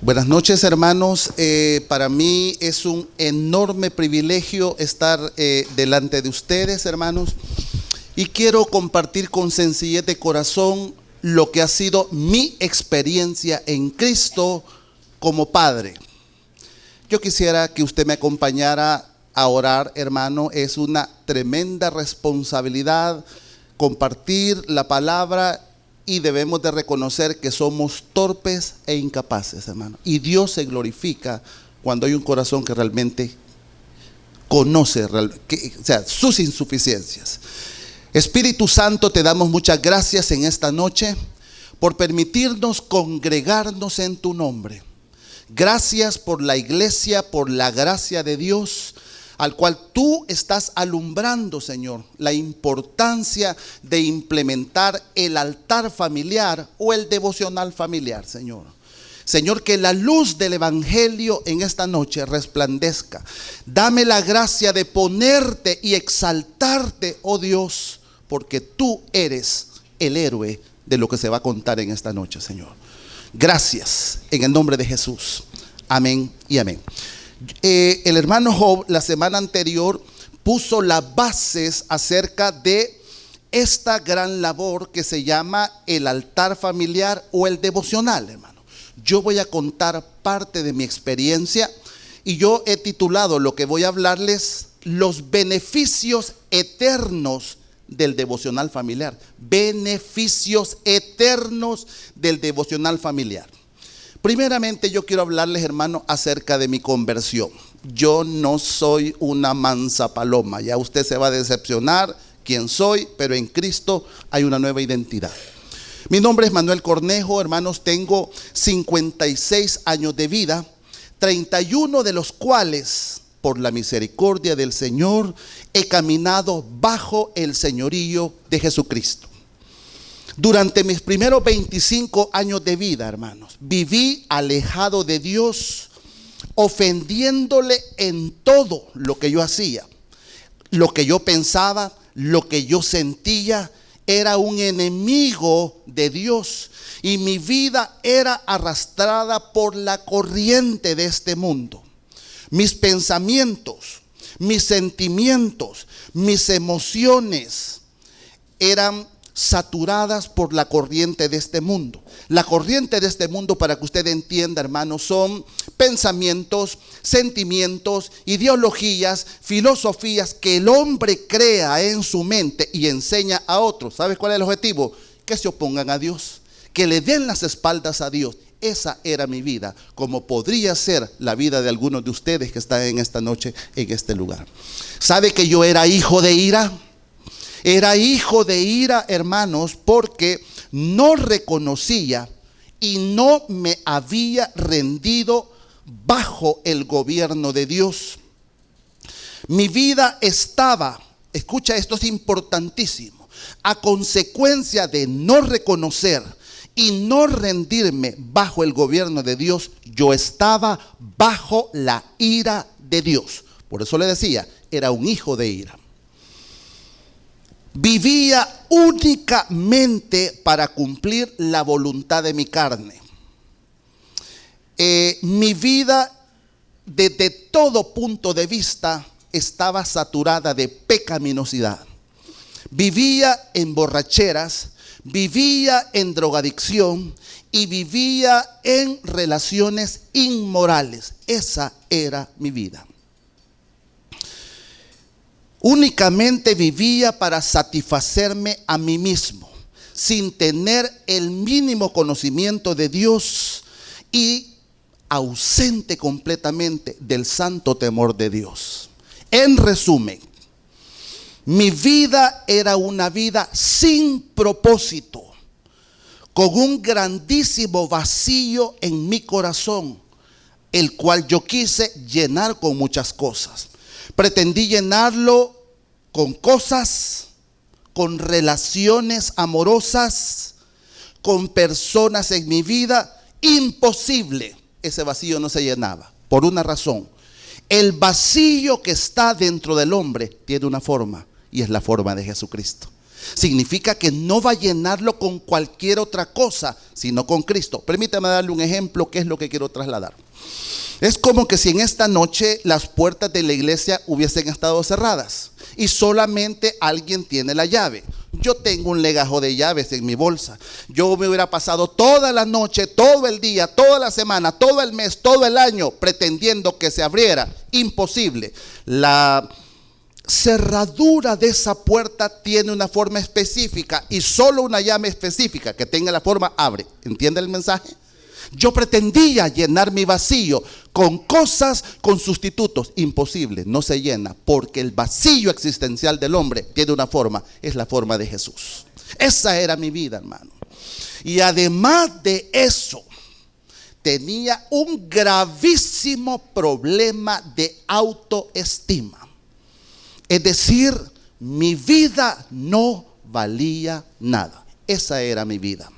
Buenas noches, hermanos. Para mí es un enorme privilegio estar delante de ustedes, hermanos. Y quiero compartir con sencillez de corazón lo que ha sido mi experiencia en Cristo como padre. Yo quisiera que usted me acompañara a orar, hermano. Es una tremenda responsabilidad compartir la palabra. Y debemos de reconocer que somos torpes e incapaces, hermano. Y Dios se glorifica cuando hay un corazón que realmente conoce sus insuficiencias. Espíritu Santo, te damos muchas gracias en esta noche por permitirnos congregarnos en tu nombre. Gracias por la iglesia, por la gracia de Dios, al cual tú estás alumbrando, Señor, la importancia de implementar el altar familiar o el devocional familiar, Señor. Señor, que la luz del evangelio en esta noche resplandezca. Dame la gracia de ponerte y exaltarte, oh Dios, porque tú eres el héroe de lo que se va a contar en esta noche, Señor. Gracias, en el nombre de Jesús. Amén y amén. El hermano Job la semana anterior puso las bases acerca de esta gran labor que se llama el altar familiar o el devocional, hermano. Yo voy a contar parte de mi experiencia y yo he titulado lo que voy a hablarles: los beneficios eternos del devocional familiar. Beneficios eternos del devocional familiar. Primeramente yo quiero hablarles, hermano, acerca de mi conversión. Yo no soy una mansa paloma. Ya usted se va a decepcionar quién soy, pero en Cristo hay una nueva identidad. Mi nombre es Manuel Cornejo, hermanos. Tengo 56 años de vida, 31 de los cuales, por la misericordia del Señor, he caminado bajo el señorío de Jesucristo. Durante mis primeros 25 años de vida, hermanos, viví alejado de Dios, ofendiéndole en todo lo que yo hacía. Lo que yo pensaba, lo que yo sentía, era un enemigo de Dios. Y mi vida era arrastrada por la corriente de este mundo. Mis pensamientos, mis sentimientos, mis emociones eran saturadas por la corriente de este mundo. La corriente de este mundo, para que usted entienda, hermanos, son pensamientos, sentimientos, ideologías, filosofías que el hombre crea en su mente y enseña a otros. ¿Sabes cuál es el objetivo? Que se opongan a Dios, que le den las espaldas a Dios. Esa era mi vida, como podría ser la vida de algunos de ustedes que están en esta noche en este lugar. ¿Sabe que yo era hijo de ira? Era hijo de ira, hermanos, porque no reconocía y no me había rendido bajo el gobierno de Dios. Mi vida estaba, escucha, esto es importantísimo, a consecuencia de no reconocer y no rendirme bajo el gobierno de Dios, yo estaba bajo la ira de Dios. Por eso le decía, era un hijo de ira. Vivía únicamente para cumplir la voluntad de mi carne. Mi vida, desde todo punto de vista, estaba saturada de pecaminosidad. Vivía en borracheras, vivía en drogadicción y vivía en relaciones inmorales. Esa era mi vida. Únicamente vivía para satisfacerme a mí mismo, sin tener el mínimo conocimiento de Dios y ausente completamente del santo temor de Dios. En resumen, mi vida era una vida sin propósito, con un grandísimo vacío en mi corazón, el cual yo quise llenar con muchas cosas. Pretendí llenarlo con cosas, con relaciones amorosas, con personas en mi vida. Imposible, ese vacío no se llenaba, por una razón. El vacío que está dentro del hombre tiene una forma, y es la forma de Jesucristo. Significa que no va a llenarlo con cualquier otra cosa, sino con Cristo. Permítame darle un ejemplo, que es lo que quiero trasladar. Es como que si en esta noche las puertas de la iglesia hubiesen estado cerradas y solamente alguien tiene la llave. Yo tengo un legajo de llaves en mi bolsa. Yo me hubiera pasado toda la noche, todo el día, toda la semana, todo el mes, todo el año pretendiendo que se abriera. Imposible. La cerradura de esa puerta tiene una forma específica y solo una llave específica que tenga la forma abre. ¿Entiende el mensaje? Yo pretendía llenar mi vacío con cosas, con sustitutos. Imposible, no se llena, porque el vacío existencial del hombre tiene una forma, es la forma de Jesús. Esa era mi vida, hermano. Y además de eso, tenía un gravísimo problema de autoestima. Es decir, mi vida no valía nada. Esa era mi vida.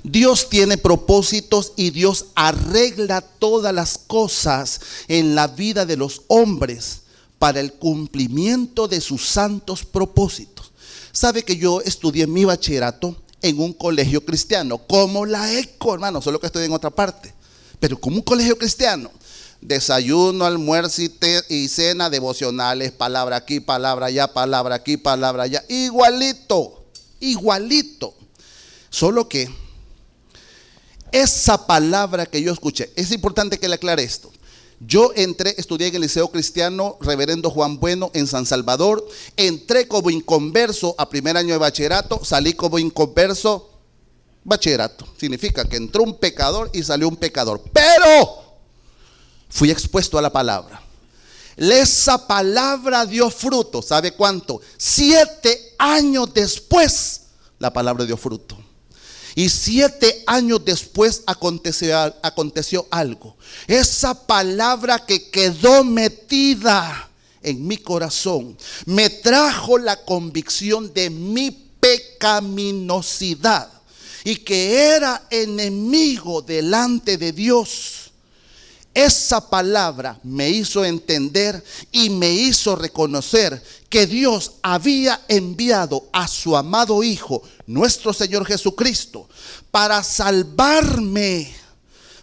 Dios tiene propósitos y Dios arregla todas las cosas en la vida de los hombres para el cumplimiento de sus santos propósitos. Sabe que yo estudié mi bachillerato en un colegio cristiano, como la ECO, hermano, solo que estoy en otra parte, pero como un colegio cristiano. Desayuno, almuerzo y cena, devocionales, palabra aquí, palabra allá, palabra aquí, palabra allá, igualito, igualito. Solo que esa palabra que yo escuché, es importante que le aclare esto. Yo estudié en el Liceo Cristiano Reverendo Juan Bueno en San Salvador. Entré como inconverso a primer año de bachillerato, salí como inconverso bachillerato. Significa que entró un pecador y salió un pecador. Pero fui expuesto a la palabra. Esa palabra dio fruto. ¿Sabe cuánto? 7 años después, la palabra dio fruto. Y 7 años después aconteció algo. Esa palabra que quedó metida en mi corazón me trajo la convicción de mi pecaminosidad y que era enemigo delante de Dios. Esa palabra me hizo entender y me hizo reconocer que Dios había enviado a su amado Hijo, nuestro Señor Jesucristo, para salvarme,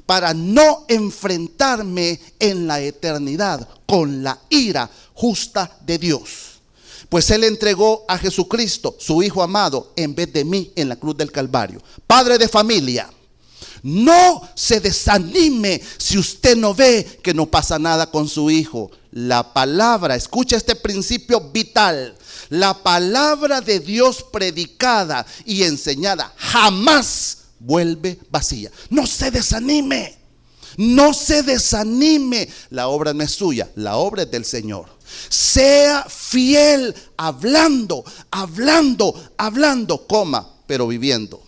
para no enfrentarme en la eternidad con la ira justa de Dios. Pues Él entregó a Jesucristo, su Hijo amado, en vez de mí en la cruz del Calvario. Padre de familia, no se desanime si usted no ve que no pasa nada con su hijo. La palabra, escucha este principio vital. La palabra de Dios predicada y enseñada jamás vuelve vacía. No se desanime. No se desanime. La obra no es suya, la obra es del Señor. Sea fiel hablando, pero viviendo.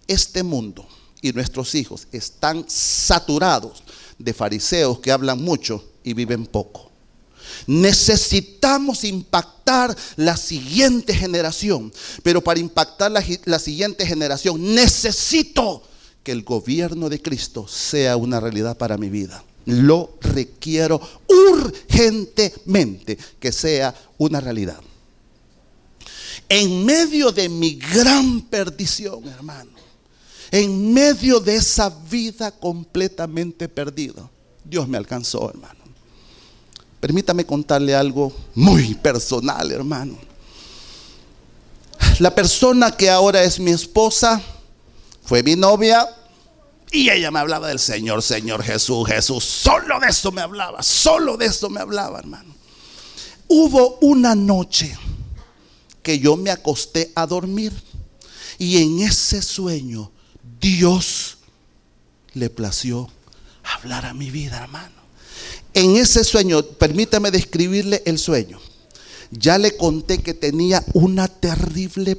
Este mundo y nuestros hijos están saturados de fariseos que hablan mucho y viven poco. Necesitamos impactar la siguiente generación, pero para impactar la siguiente generación necesito que el gobierno de Cristo sea una realidad para mi vida. Lo requiero urgentemente que sea una realidad. En medio de mi gran perdición, hermano, en medio de esa vida completamente perdida, Dios me alcanzó, hermano. Permítame contarle algo muy personal, hermano. La persona que ahora es mi esposa fue mi novia y ella me hablaba del Señor, Señor Jesús, Jesús. Solo de eso me hablaba, hermano. Hubo una noche que yo me acosté a dormir y en ese sueño Dios le plació hablar a mi vida, hermano. En ese sueño, permítame describirle el sueño. Ya le conté que tenía un terrible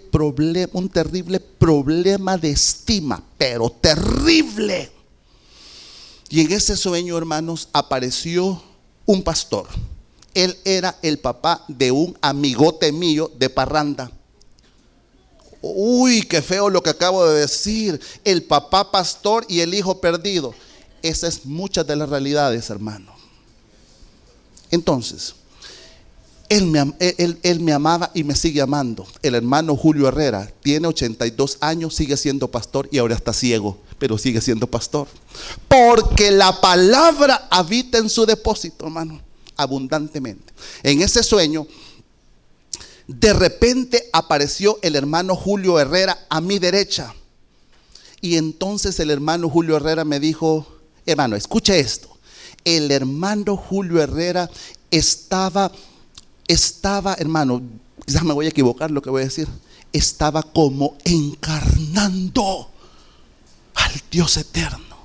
problema de estima, pero terrible. Y en ese sueño, hermanos, apareció un pastor. Él era el papá de un amigote mío de parranda. Uy, qué feo lo que acabo de decir. El papá pastor y el hijo perdido. Esas es muchas de las realidades, hermano. Entonces, Él me amaba y me sigue amando. El hermano Julio Herrera tiene 82 años, sigue siendo pastor y ahora está ciego, pero sigue siendo pastor. Porque la palabra habita en su depósito, hermano, abundantemente. En ese sueño, de repente apareció el hermano Julio Herrera a mi derecha. Y entonces el hermano Julio Herrera me dijo: hermano, escuche esto. El hermano Julio Herrera estaba, hermano, quizás me voy a equivocar lo que voy a decir, estaba como encarnando al Dios eterno.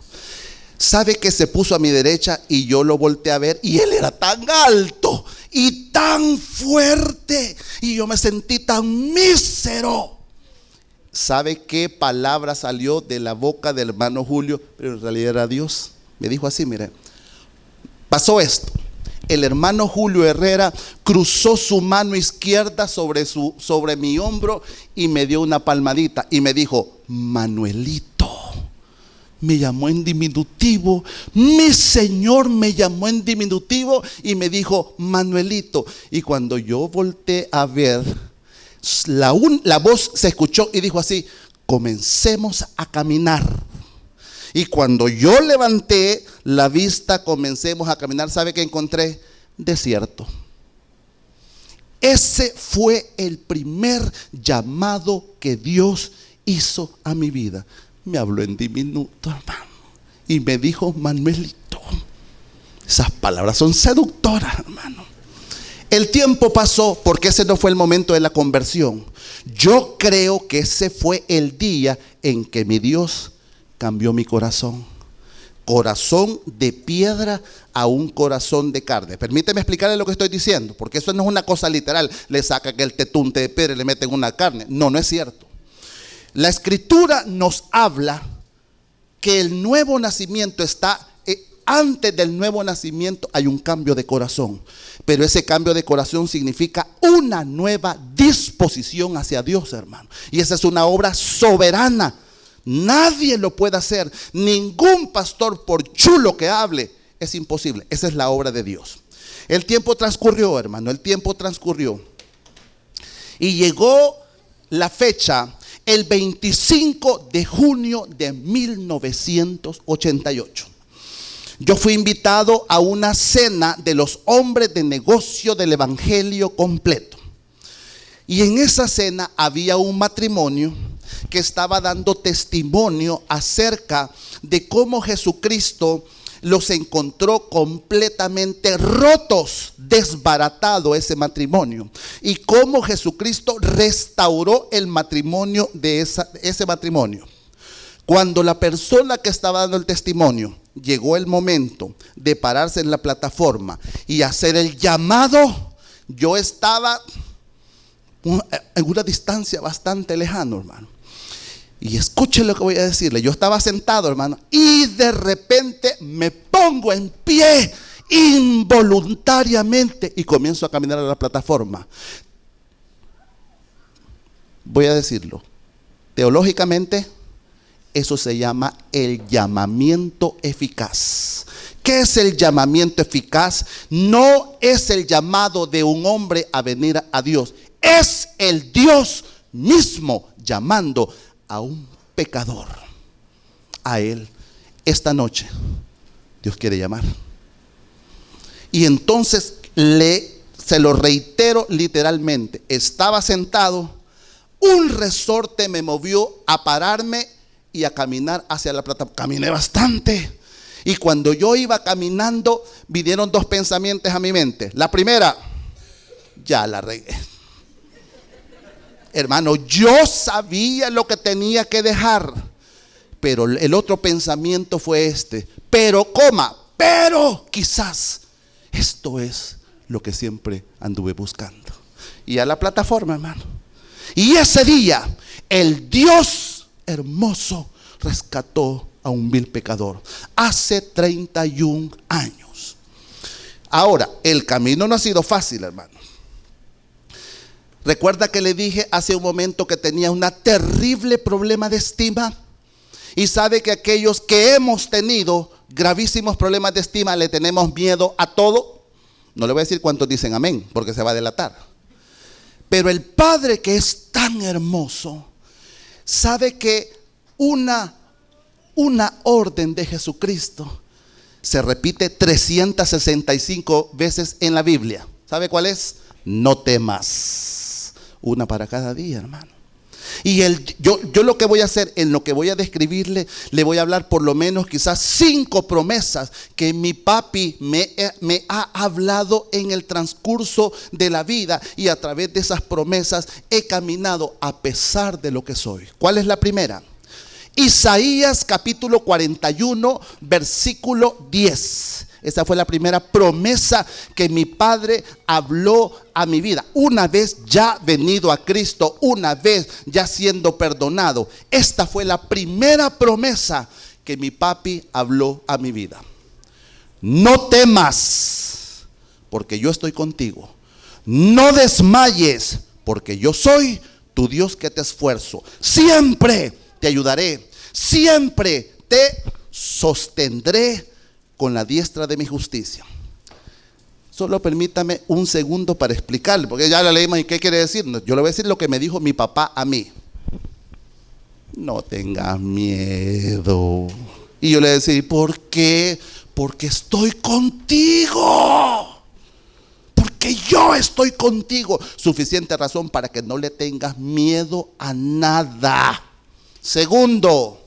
Sabe que se puso a mi derecha y yo lo volteé a ver y él era tan alto y tan fuerte y yo me sentí tan mísero. ¿Sabe qué palabra salió de la boca del hermano Julio? Pero en realidad era Dios. Me dijo así: mire, pasó esto. El hermano Julio Herrera cruzó su mano izquierda sobre mi hombro y me dio una palmadita y me dijo: Manuelito. Me llamó en diminutivo. Mi Señor me llamó en diminutivo y me dijo: Manuelito. Y cuando yo volteé a ver, la voz se escuchó y dijo así: comencemos a caminar. Y cuando yo levanté la vista, comencemos a caminar. ¿Sabe qué encontré? Desierto. Ese fue el primer llamado que Dios hizo a mi vida. Me habló en diminuto, hermano, y me dijo: Manuelito. Esas palabras son seductoras, hermano. El tiempo pasó, porque ese no fue el momento de la conversión. Yo creo que ese fue el día en que mi Dios cambió mi corazón. Corazón de piedra a un corazón de carne. Permíteme explicarle lo que estoy diciendo, porque eso no es una cosa literal. Le sacan el tetunte de piedra y le meten una carne. No, no es cierto. La escritura nos habla que el nuevo nacimiento está, antes del nuevo nacimiento hay un cambio de corazón. Pero ese cambio de corazón significa una nueva disposición hacia Dios, hermano. Y esa es una obra soberana. Nadie lo puede hacer. Ningún pastor, por chulo que hable, es imposible. Esa es la obra de Dios. El tiempo transcurrió, hermano. El tiempo transcurrió. Y llegó la fecha, el 25 de junio de 1988. Yo fui invitado a una cena de los hombres de negocio del evangelio completo. Y en esa cena había un matrimonio que estaba dando testimonio acerca de cómo Jesucristo los encontró completamente rotos, desbaratado ese matrimonio, y cómo Jesucristo restauró el matrimonio de ese matrimonio. Cuando la persona que estaba dando el testimonio llegó el momento de pararse en la plataforma y hacer el llamado, yo estaba en una distancia bastante lejana, hermano. Y escuchen lo que voy a decirle. Yo estaba sentado, hermano, y de repente me pongo en pie involuntariamente y comienzo a caminar a la plataforma. Voy a decirlo. Teológicamente, eso se llama el llamamiento eficaz. ¿Qué es el llamamiento eficaz? No es el llamado de un hombre a venir a Dios. Es el Dios mismo llamando a un pecador a Él. Esta noche Dios quiere llamar. Y entonces se lo reitero literalmente. Estaba sentado, un resorte me movió a pararme y a caminar hacia la plataforma. Caminé bastante. Y cuando yo iba caminando, vinieron dos pensamientos a mi mente. La primera: ya la regué. Hermano, yo sabía lo que tenía que dejar. Pero el otro pensamiento fue este: pero quizás esto es lo que siempre anduve buscando. Y a la plataforma, hermano. Y ese día, el Dios hermoso rescató a un vil pecador. Hace 31 años. Ahora, el camino no ha sido fácil, hermano. Recuerda que le dije hace un momento que tenía un terrible problema de estima. Y sabe que aquellos que hemos tenido gravísimos problemas de estima le tenemos miedo a todo. No le voy a decir cuántos dicen amén, porque se va a delatar. Pero el Padre, que es tan hermoso, sabe que una orden de Jesucristo se repite 365 veces en la Biblia. ¿Sabe cuál es? No temas. Una para cada día, hermano. Y yo lo que voy a hacer, en lo que voy a describirle, le voy a hablar por lo menos quizás 5 promesas que mi papi me ha hablado en el transcurso de la vida, y a través de esas promesas he caminado a pesar de lo que soy. ¿Cuál es la primera? Isaías capítulo 41 versículo 10. Esa fue la primera promesa que mi padre habló a mi vida. Una vez ya venido a Cristo, una vez ya siendo perdonado, esta fue la primera promesa que mi papi habló a mi vida. No temas, porque yo estoy contigo. No desmayes, porque yo soy tu Dios que te esfuerzo. Siempre te ayudaré, siempre te sostendré con la diestra de mi justicia. Solo permítame un segundo para explicarle, porque ya la leímos. ¿Y qué quiere decir? Yo le voy a decir lo que me dijo mi papá a mí. No tengas miedo. Y yo le decía, ¿por qué? Porque estoy contigo. Porque yo estoy contigo. Suficiente razón para que no le tengas miedo a nada. Segundo,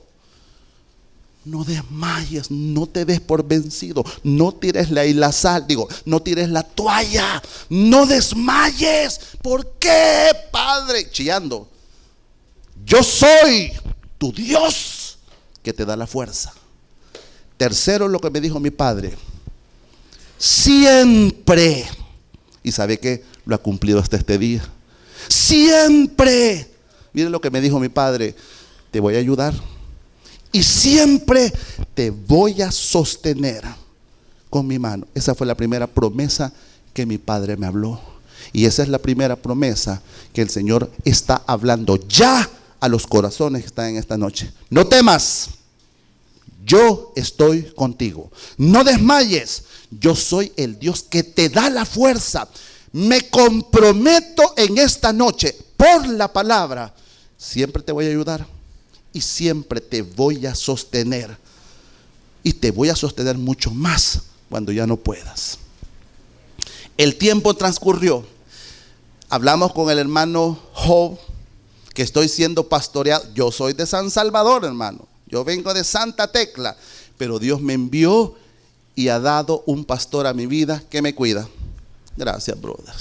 no desmayes, no te des por vencido, no tires la sal, no tires la toalla, no desmayes. ¿Por qué, Padre? Chillando. Yo soy tu Dios que te da la fuerza. Tercero, lo que me dijo mi padre, siempre, y sabe que lo ha cumplido hasta este día, siempre. Miren lo que me dijo mi padre: te voy a ayudar y siempre te voy a sostener con mi mano. Esa fue la primera promesa que mi padre me habló. Y esa es la primera promesa que el Señor está hablando ya a los corazones que están en esta noche. No temas, yo estoy contigo. No desmayes, yo soy el Dios que te da la fuerza. Me comprometo en esta noche por la palabra. Siempre te voy a ayudar y siempre te voy a sostener. Y te voy a sostener mucho más cuando ya no puedas. El tiempo transcurrió. Hablamos con el hermano Job, que estoy siendo pastoreado. Yo soy de San Salvador, hermano. Yo vengo de Santa Tecla. Pero Dios me envió y ha dado un pastor a mi vida que me cuida. Gracias, brother.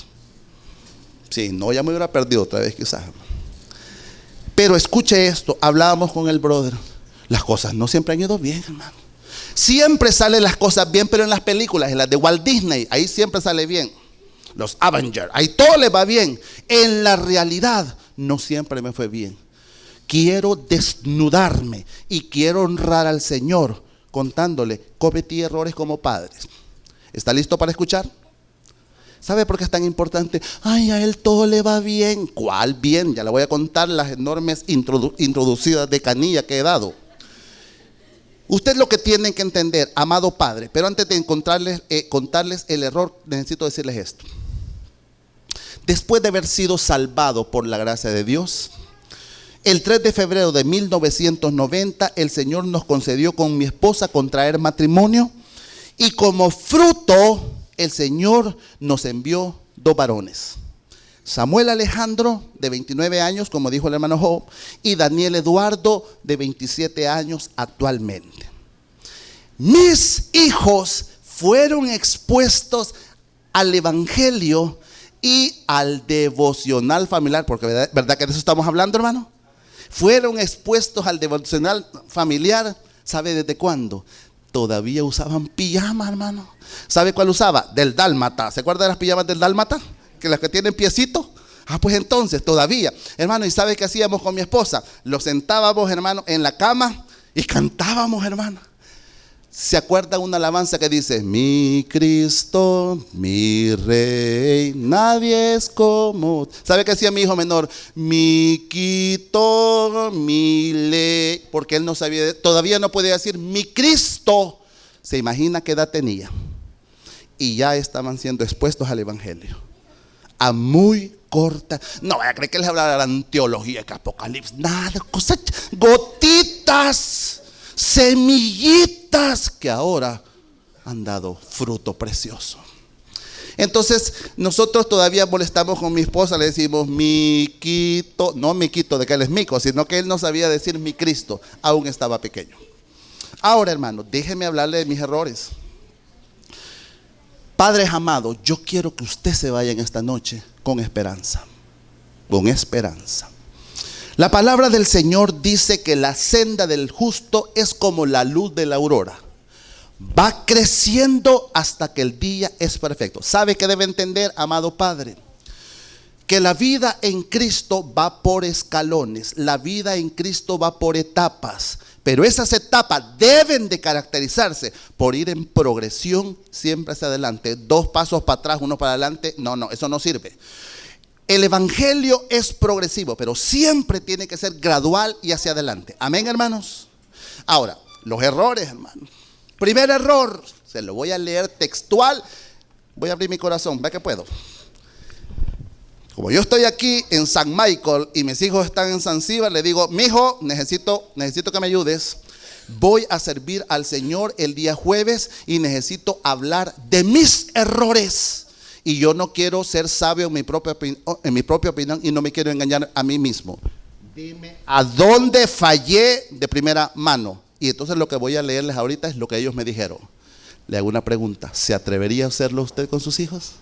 Sí, no, ya me hubiera perdido otra vez quizás. Pero escuche esto, hablábamos con el brother. Las cosas no siempre han ido bien, hermano. Siempre salen las cosas bien, pero en las películas, en las de Walt Disney, ahí siempre sale bien. Los Avengers, ahí todo le va bien. En la realidad, no siempre me fue bien. Quiero desnudarme y quiero honrar al Señor contándole, cometí errores como padres. ¿Está listo para escuchar? ¿Sabe por qué es tan importante? Ay, a él todo le va bien. ¿Cuál bien? Ya le voy a contar las enormes introducidas de canilla que he dado. Usted lo que tienen que entender, amado padre, pero antes de contarles el error, necesito decirles esto. Después de haber sido salvado por la gracia de Dios, el 3 de febrero de 1990, el Señor nos concedió con mi esposa contraer matrimonio, y como fruto, el Señor nos envió 2 varones. Samuel Alejandro, de 29 años, como dijo el hermano Job, y Daniel Eduardo, de 27 años actualmente. Mis hijos fueron expuestos al evangelio y al devocional familiar, porque ¿verdad que de eso estamos hablando, hermano? Fueron expuestos al devocional familiar, ¿sabe desde cuándo? Todavía usaban pijama, hermano. ¿Sabe cuál usaba? Del dálmata. ¿Se acuerda de las pijamas del dálmata? Que las que tienen piecitos. Pues entonces todavía, hermano. ¿Y sabe qué hacíamos con mi esposa? Lo sentábamos, hermano, en la cama y cantábamos, hermano. ¿Se acuerda una alabanza que dice: mi Cristo, mi Rey, nadie es como? ¿Sabe qué hacía mi hijo menor? Mi Quito, mi ley. Porque él no sabía, todavía no podía decir mi Cristo. ¿Se imagina qué edad tenía? y ya estaban siendo expuestos al evangelio. A muy corta, no vaya a creer que les hablarán teología, que apocalipsis, nada, cosas, gotitas, semillitas que ahora han dado fruto precioso. Entonces nosotros todavía molestamos con mi esposa, le decimos Miquito, no Miquito de que él es mico, sino que él no sabía decir mi Cristo, aún estaba pequeño. Ahora, hermano, déjeme hablarle de mis errores. Padres amados, yo quiero que usted se vaya en esta noche con esperanza, con esperanza. La palabra del Señor dice que la senda del justo es como la luz de la aurora. Va creciendo hasta que el día es perfecto. ¿Sabe qué debe entender, amado Padre? Que la vida en Cristo va por escalones. La vida en Cristo va por etapas. Pero esas etapas deben de caracterizarse por ir en progresión siempre hacia adelante. 2 pasos para atrás, 1 para adelante. No, eso no sirve. El evangelio es progresivo, pero siempre tiene que ser gradual y hacia adelante. Amén, hermanos. Ahora, los errores, hermanos. Primer error, se lo voy a leer textual. Voy a abrir mi corazón, ¿ve que puedo? Como yo estoy aquí en San Michael y mis hijos están en Zanzíbar, le digo, mijo, necesito que me ayudes. Voy a servir al Señor el día jueves y necesito hablar de mis errores. Y yo no quiero ser sabio en mi propia opinión y no me quiero engañar a mí mismo. Dime a dónde fallé de primera mano. Y entonces lo que voy a leerles ahorita es lo que ellos me dijeron. Le hago una pregunta. ¿Se atrevería a hacerlo usted con sus hijos?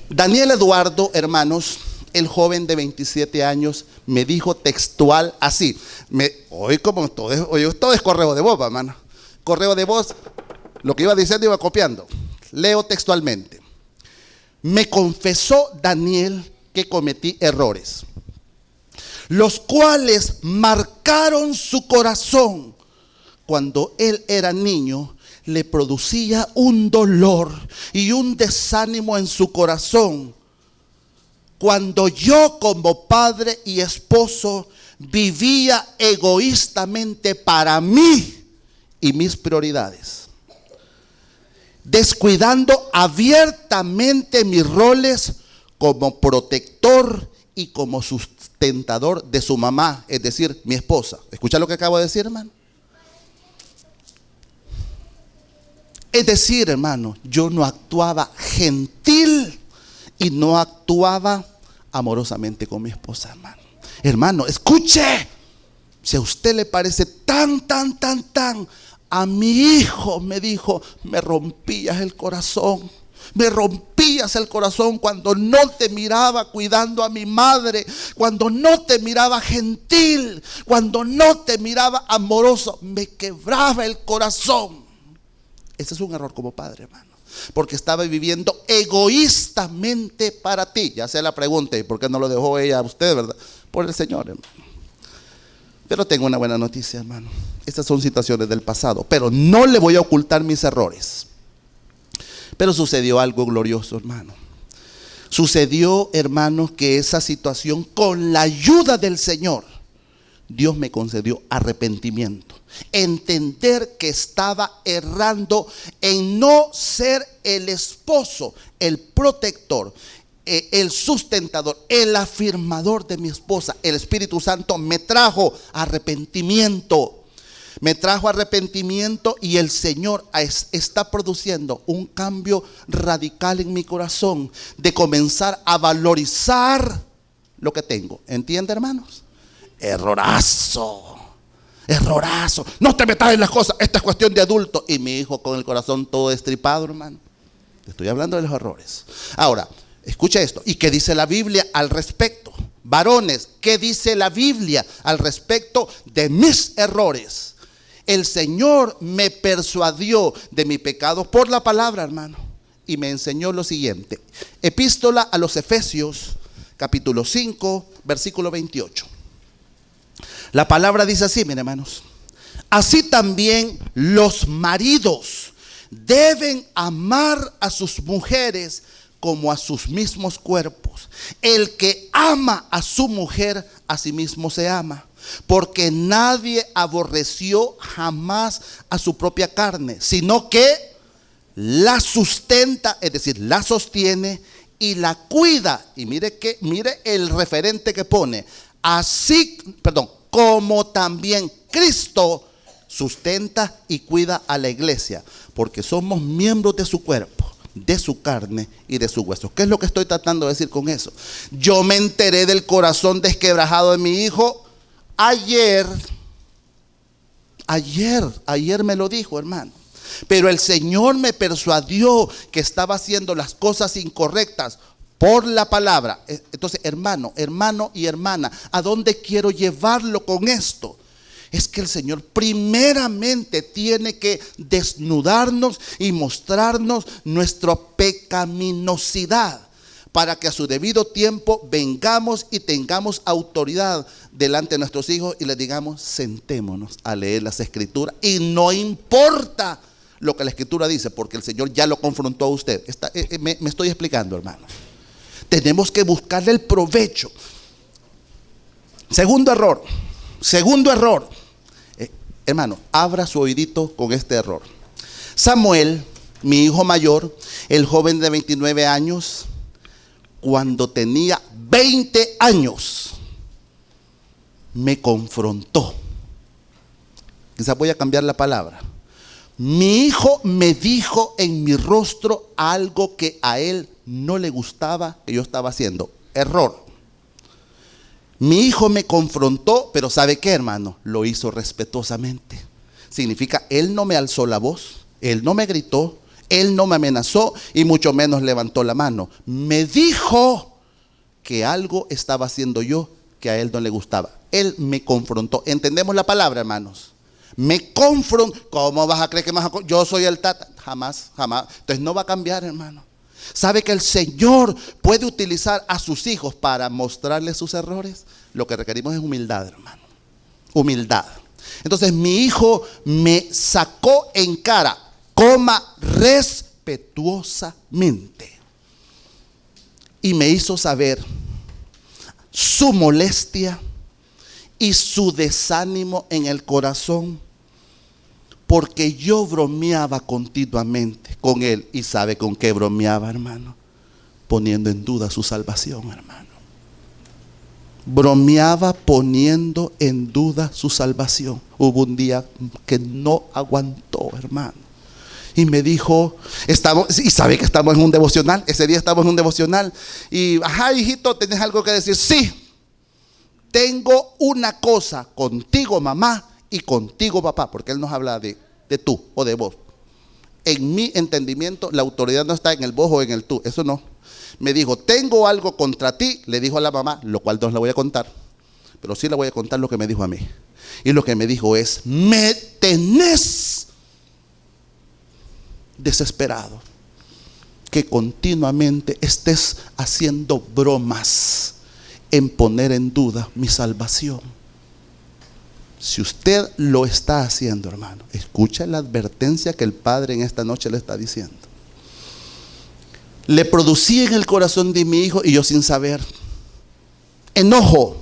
Daniel Eduardo, hermanos, el joven de 27 años, me dijo textual así. Hoy todo es correo de voz, hermano. Correo de voz, lo que iba diciendo iba copiando. Leo textualmente. Me confesó Daniel que cometí errores, los cuales marcaron su corazón. Cuando él era niño, le producía un dolor y un desánimo en su corazón. Cuando yo, como padre y esposo, vivía egoístamente para mí y mis prioridades, descuidando abiertamente mis roles como protector y como sustentador de su mamá, es decir, mi esposa. ¿Escucha lo que acabo de decir, hermano? Es decir, hermano, yo no actuaba gentil y no actuaba amorosamente con mi esposa, hermano. Hermano, escuche. Si a usted le parece tan, a mi hijo me dijo, me rompías el corazón. Me rompías el corazón cuando no te miraba cuidando a mi madre, cuando no te miraba gentil, cuando no te miraba amoroso. Me quebraba el corazón. Ese es un error como padre, hermano, porque estaba viviendo egoístamente para ti. Ya sea la pregunta, ¿y por qué no lo dejó ella a usted, verdad? Por el Señor, hermano. Pero tengo una buena noticia, hermano. Estas son situaciones del pasado, pero no le voy a ocultar mis errores. Pero sucedió algo glorioso, hermano. Sucedió, hermano, que esa situación, con la ayuda del Señor, Dios me concedió arrepentimiento. Entender que estaba errando en no ser el esposo, el protector, el sustentador, el afirmador de mi esposa. El Espíritu Santo me trajo arrepentimiento. Me trajo arrepentimiento y el Señor está produciendo un cambio radical en mi corazón de comenzar a valorizar lo que tengo. ¿Entiende, hermanos? Errorazo. No te metas en las cosas. Esta es cuestión de adulto. Y mi hijo con el corazón todo destripado, hermano. Te estoy hablando de los errores. Ahora, escucha esto. ¿Y qué dice la Biblia al respecto? Varones, ¿qué dice la Biblia al respecto de mis errores? El Señor me persuadió de mi pecado por la palabra, hermano, y me enseñó lo siguiente. Epístola a los Efesios, capítulo 5, versículo 28. La palabra dice así, miren, hermanos. Así también los maridos deben amar a sus mujeres como a sus mismos cuerpos. El que ama a su mujer, a sí mismo se ama. porque nadie aborreció jamás a su propia carne, sino que la sustenta, es decir, la sostiene y la cuida. Y mire el referente que pone. Como también Cristo sustenta y cuida a la iglesia, porque somos miembros de su cuerpo, de su carne y de sus huesos. ¿Qué es lo que estoy tratando de decir con eso? Yo me enteré del corazón desquebrajado de mi hijo ayer me lo dijo, hermano. Pero el Señor me persuadió que estaba haciendo las cosas incorrectas por la palabra. Entonces, hermano y hermana, ¿a dónde quiero llevarlo con esto? Es que el Señor primeramente tiene que desnudarnos y mostrarnos nuestra pecaminosidad, para que a su debido tiempo vengamos y tengamos autoridad delante de nuestros hijos y les digamos: sentémonos a leer las Escrituras. Y no importa lo que la Escritura dice, porque el Señor ya lo confrontó a usted. Me estoy explicando, hermano. Tenemos que buscarle el provecho. Segundo error. Hermano, abra su oídito con este error. Samuel, mi hijo mayor, el joven de 29 años, cuando tenía 20 años, me confrontó. Quizás voy a cambiar la palabra. Mi hijo me dijo en mi rostro algo que a él no le gustaba que yo estaba haciendo. Error. Mi hijo me confrontó, pero ¿sabe qué, hermano? Lo hizo respetuosamente. Significa, él no me alzó la voz, él no me gritó, él no me amenazó y mucho menos levantó la mano. Me dijo que algo estaba haciendo yo que a él no le gustaba. Él me confrontó. ¿Entendemos la palabra, hermanos? Me confrontó. ¿Cómo vas a creer que yo soy el tata? Jamás. Entonces no va a cambiar, hermano. ¿Sabe que el Señor puede utilizar a sus hijos para mostrarles sus errores? Lo que requerimos es humildad, hermano. Humildad. Entonces mi hijo me sacó en cara, respetuosamente, y me hizo saber su molestia y su desánimo en el corazón, porque yo bromeaba continuamente con él. ¿Y sabe con qué bromeaba, hermano? Poniendo en duda su salvación, hermano. Bromeaba poniendo en duda su salvación. Hubo un día que no aguantó, hermano, y me dijo, y sabe que estamos en un devocional. Ese día estamos en un devocional y, hijito, ¿tenés algo que decir? Sí, tengo una cosa contigo, mamá, y contigo, papá, porque él nos habla de tú o de vos. En mi entendimiento, la autoridad no está en el vos o en el tú, eso no. Me dijo, tengo algo contra ti, le dijo a la mamá, lo cual no le voy a contar, pero sí le voy a contar lo que me dijo a mí. Y lo que me dijo es: me tenés desesperado que continuamente estés haciendo bromas en poner en duda mi salvación. Si usted lo está haciendo, hermano, escucha la advertencia que el Padre en esta noche le está diciendo. Le producí en el corazón de mi hijo, y yo sin saber, enojo,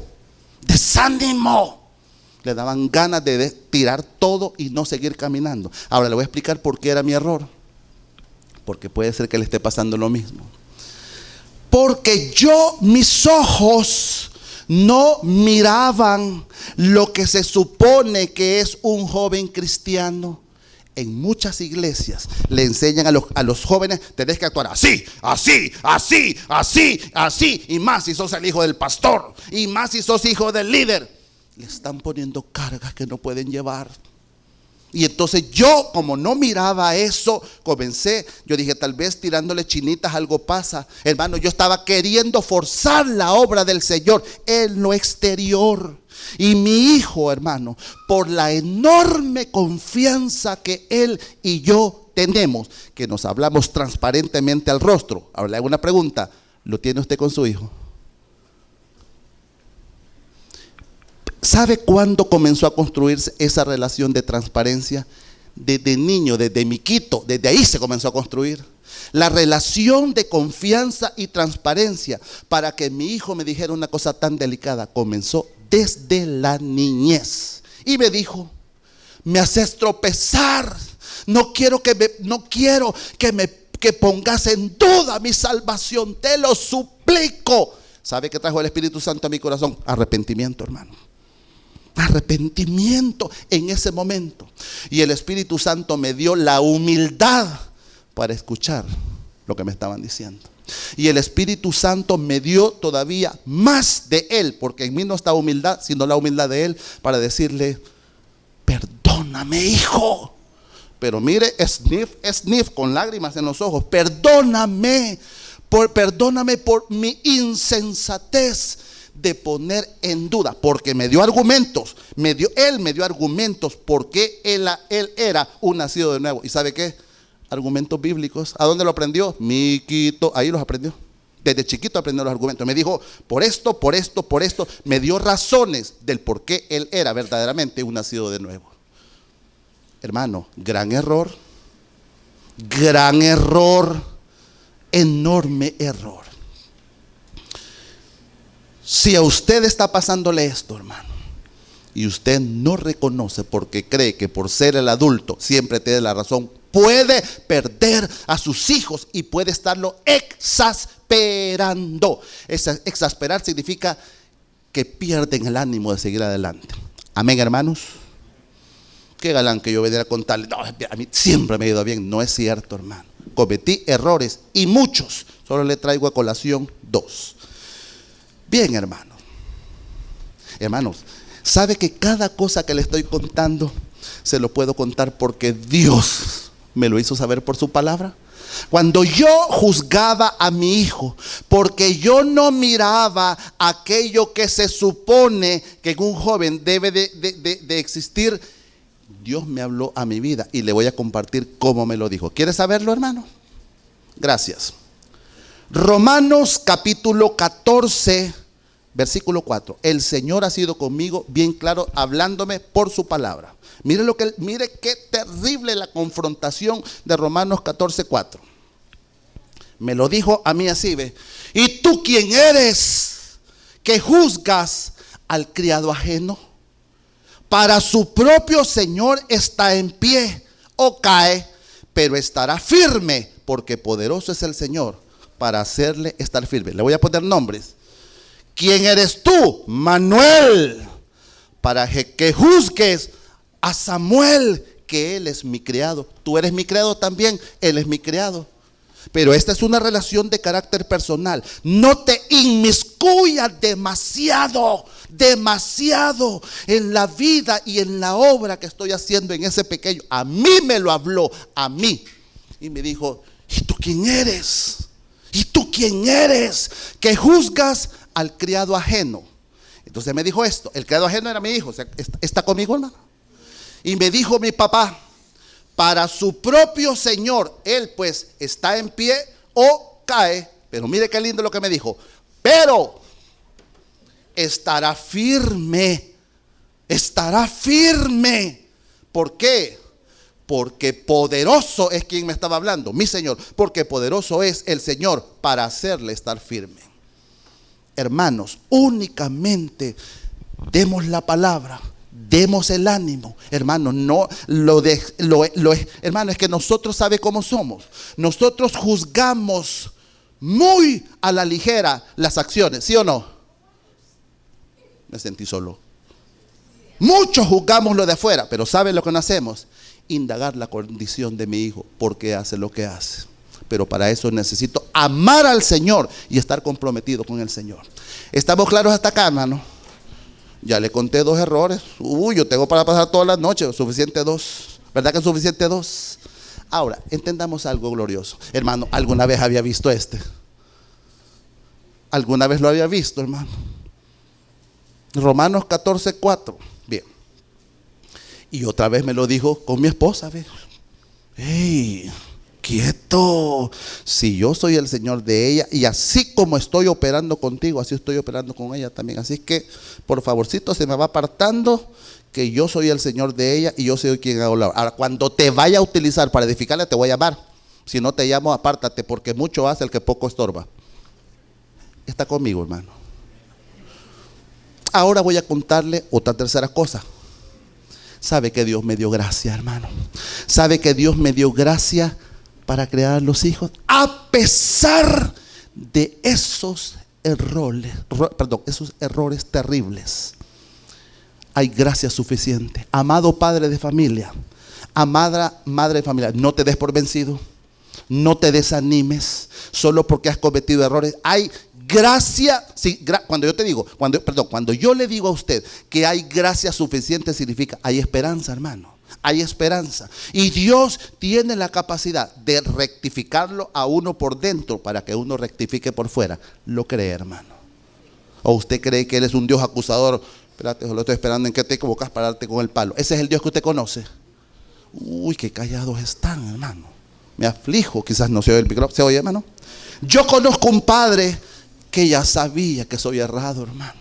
desánimo. Le daban ganas de tirar todo y no seguir caminando. Ahora le voy a explicar por qué era mi error, porque puede ser que le esté pasando lo mismo. Porque mis ojos no miraban lo que se supone que es un joven cristiano. En muchas iglesias le enseñan a los jóvenes: tenés que actuar así, y más si sos el hijo del pastor, y más si sos hijo del líder. Le están poniendo cargas que no pueden llevar. Y entonces yo, como no miraba eso, yo dije, tal vez tirándole chinitas algo pasa. Hermano, yo estaba queriendo forzar la obra del Señor en lo exterior. Y mi hijo, hermano, por la enorme confianza que él y yo tenemos, que nos hablamos transparentemente al rostro. Ahora le hago una pregunta: ¿lo tiene usted con su hijo? ¿Sabe cuándo comenzó a construirse esa relación de transparencia? Desde niño, desde miquito, desde ahí se comenzó a construir. La relación de confianza y transparencia para que mi hijo me dijera una cosa tan delicada comenzó desde la niñez. Y me dijo: me haces tropezar. No quiero que pongas en duda mi salvación. Te lo suplico. ¿Sabe qué trajo el Espíritu Santo a mi corazón? Arrepentimiento, hermano. Arrepentimiento en ese momento. Y el Espíritu Santo me dio la humildad para escuchar lo que me estaban diciendo. Y el Espíritu Santo me dio todavía más de Él, porque en mí no está humildad, sino la humildad de Él, para decirle: perdóname, hijo. Pero mire, sniff, con lágrimas en los ojos. Perdóname por mi insensatez de poner en duda, porque me dio argumentos. Él me dio argumentos porque él era un nacido de nuevo. ¿Y sabe qué? Argumentos bíblicos. ¿A dónde lo aprendió? Miquito, ahí los aprendió. Desde chiquito aprendió los argumentos. Me dijo: por esto. Me dio razones del por qué él era verdaderamente un nacido de nuevo. Hermano, gran error, enorme error. Si a usted está pasándole esto, hermano, y usted no reconoce porque cree que por ser el adulto siempre tiene la razón, puede perder a sus hijos y puede estarlo exasperando. Exasperar significa que pierden el ánimo de seguir adelante. Amén, hermanos. Qué galán que yo viniera a contarle: no, a mí siempre me ha ido bien. No es cierto, hermano. Cometí errores y muchos. Solo le traigo a colación 2. Bien, hermanos. Hermanos, ¿sabe que cada cosa que le estoy contando se lo puedo contar porque Dios me lo hizo saber por su palabra? Cuando yo juzgaba a mi hijo porque yo no miraba aquello que se supone que en un joven debe de existir, Dios me habló a mi vida y le voy a compartir cómo me lo dijo. ¿Quiere saberlo, hermano? Gracias. Romanos capítulo 14, versículo 4. El Señor ha sido conmigo, bien claro, hablándome por su palabra. Mire qué terrible la confrontación de Romanos 14, 4. Me lo dijo a mí así, ¿ve? ¿Y tú quién eres que juzgas al criado ajeno? Para su propio Señor está en pie o cae, pero estará firme, porque poderoso es el Señor para hacerle estar firme. Le voy a poner nombres. ¿Quién eres tú? Manuel, para que juzgues a Samuel, que él es mi criado. Tú eres mi criado también, él es mi criado. Pero esta es una relación de carácter personal. No te inmiscuyas demasiado en la vida y en la obra que estoy haciendo en ese pequeño. A mí me lo habló, a mí. Y me dijo: ¿y tú quién eres? ¿Y tú quién eres que juzgas al criado ajeno? Entonces me dijo esto. El criado ajeno era mi hijo. O sea, ¿está conmigo, hermano? Y me dijo mi papá: para su propio Señor, él pues está en pie o cae. Pero mire qué lindo lo que me dijo: pero estará firme. Estará firme. ¿Por qué? Porque poderoso es quien me estaba hablando, mi Señor. Porque poderoso es el Señor para hacerle estar firme. Hermanos, únicamente demos la palabra, demos el ánimo, hermano. No hermano, es que nosotros sabe cómo somos. Nosotros juzgamos muy a la ligera las acciones, ¿sí o no? Me sentí solo. Muchos juzgamos lo de afuera, pero ¿sabe lo que no hacemos? Indagar la condición de mi hijo, por qué hace lo que hace. Pero para eso necesito amar al Señor y estar comprometido con el Señor. ¿Estamos claros hasta acá, hermano? Ya le conté 2 errores. Yo tengo para pasar todas las noches. Suficiente 2. ¿Verdad que es suficiente 2? Ahora, entendamos algo glorioso. Hermano, ¿alguna vez había visto este? ¿Alguna vez lo había visto, hermano? Romanos 14, 4. Bien. Y otra vez me lo dijo con mi esposa. ¡Ey! Quieto. Si yo soy el Señor de ella, y así como estoy operando contigo, así estoy operando con ella también. Así que, por favorcito, se me va apartando, que yo soy el Señor de ella y yo soy quien hago la obra. Ahora, cuando te vaya a utilizar para edificarla, te voy a llamar. Si no te llamo, apártate, porque mucho hace el que poco estorba. Está conmigo, hermano. Ahora voy a contarle otra tercera cosa. Sabe que Dios me dio gracia, hermano. Sabe que Dios me dio gracia para crear los hijos, a pesar de esos errores terribles. Hay gracia suficiente. Amado padre de familia, amada madre de familia, no te des por vencido. No te desanimes solo porque has cometido errores. Hay gracia. Cuando yo le digo a usted que hay gracia suficiente, significa hay esperanza, hermano. Hay esperanza. Y Dios tiene la capacidad de rectificarlo a uno por dentro para que uno rectifique por fuera. ¿Lo cree, hermano? ¿O usted cree que Él es un Dios acusador? Espérate, lo estoy esperando en que te equivocas para darte con el palo. ¿Ese es el Dios que usted conoce? Uy, qué callados están, hermano. Me aflijo, quizás no se oye el micrófono. ¿Se oye, hermano? Yo conozco un padre que ya sabía que soy errado, hermano.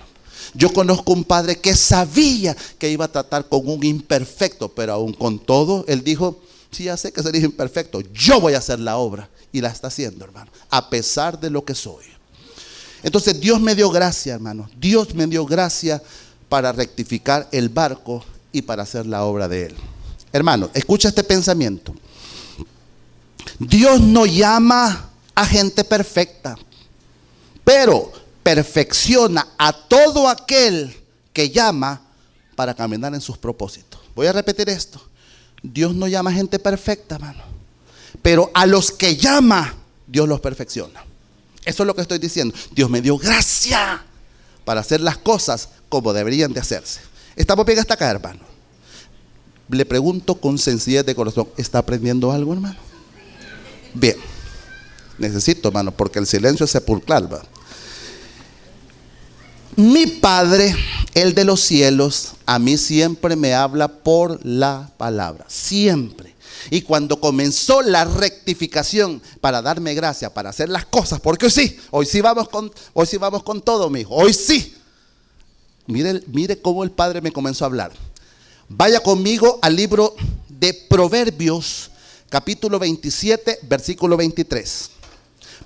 Yo conozco un padre que sabía que iba a tratar con un imperfecto, pero aún con todo, él dijo, sí, ya sé que sería imperfecto, yo voy a hacer la obra. Y la está haciendo, hermano, a pesar de lo que soy. Entonces Dios me dio gracia, hermano. Dios me dio gracia para rectificar el barco y para hacer la obra de Él. Hermano, escucha este pensamiento. Dios no llama a gente perfecta, pero perfecciona a todo aquel que llama para caminar en sus propósitos. Voy a repetir esto. Dios no llama a gente perfecta, hermano, pero a los que llama, Dios los perfecciona. Eso es lo que estoy diciendo. Dios me dio gracia para hacer las cosas como deberían de hacerse. ¿Estamos bien hasta acá, hermano? Le pregunto con sencillez de corazón, ¿está aprendiendo algo, hermano? Bien. Necesito, hermano, porque el silencio es sepulcral, ¿va? Mi Padre, el de los cielos, a mí siempre me habla por la palabra. Siempre. Y cuando comenzó la rectificación para darme gracia, para hacer las cosas, porque hoy sí vamos con todo, mi hijo. Hoy sí. Mire cómo el Padre me comenzó a hablar. Vaya conmigo al libro de Proverbios, capítulo 27, versículo 23.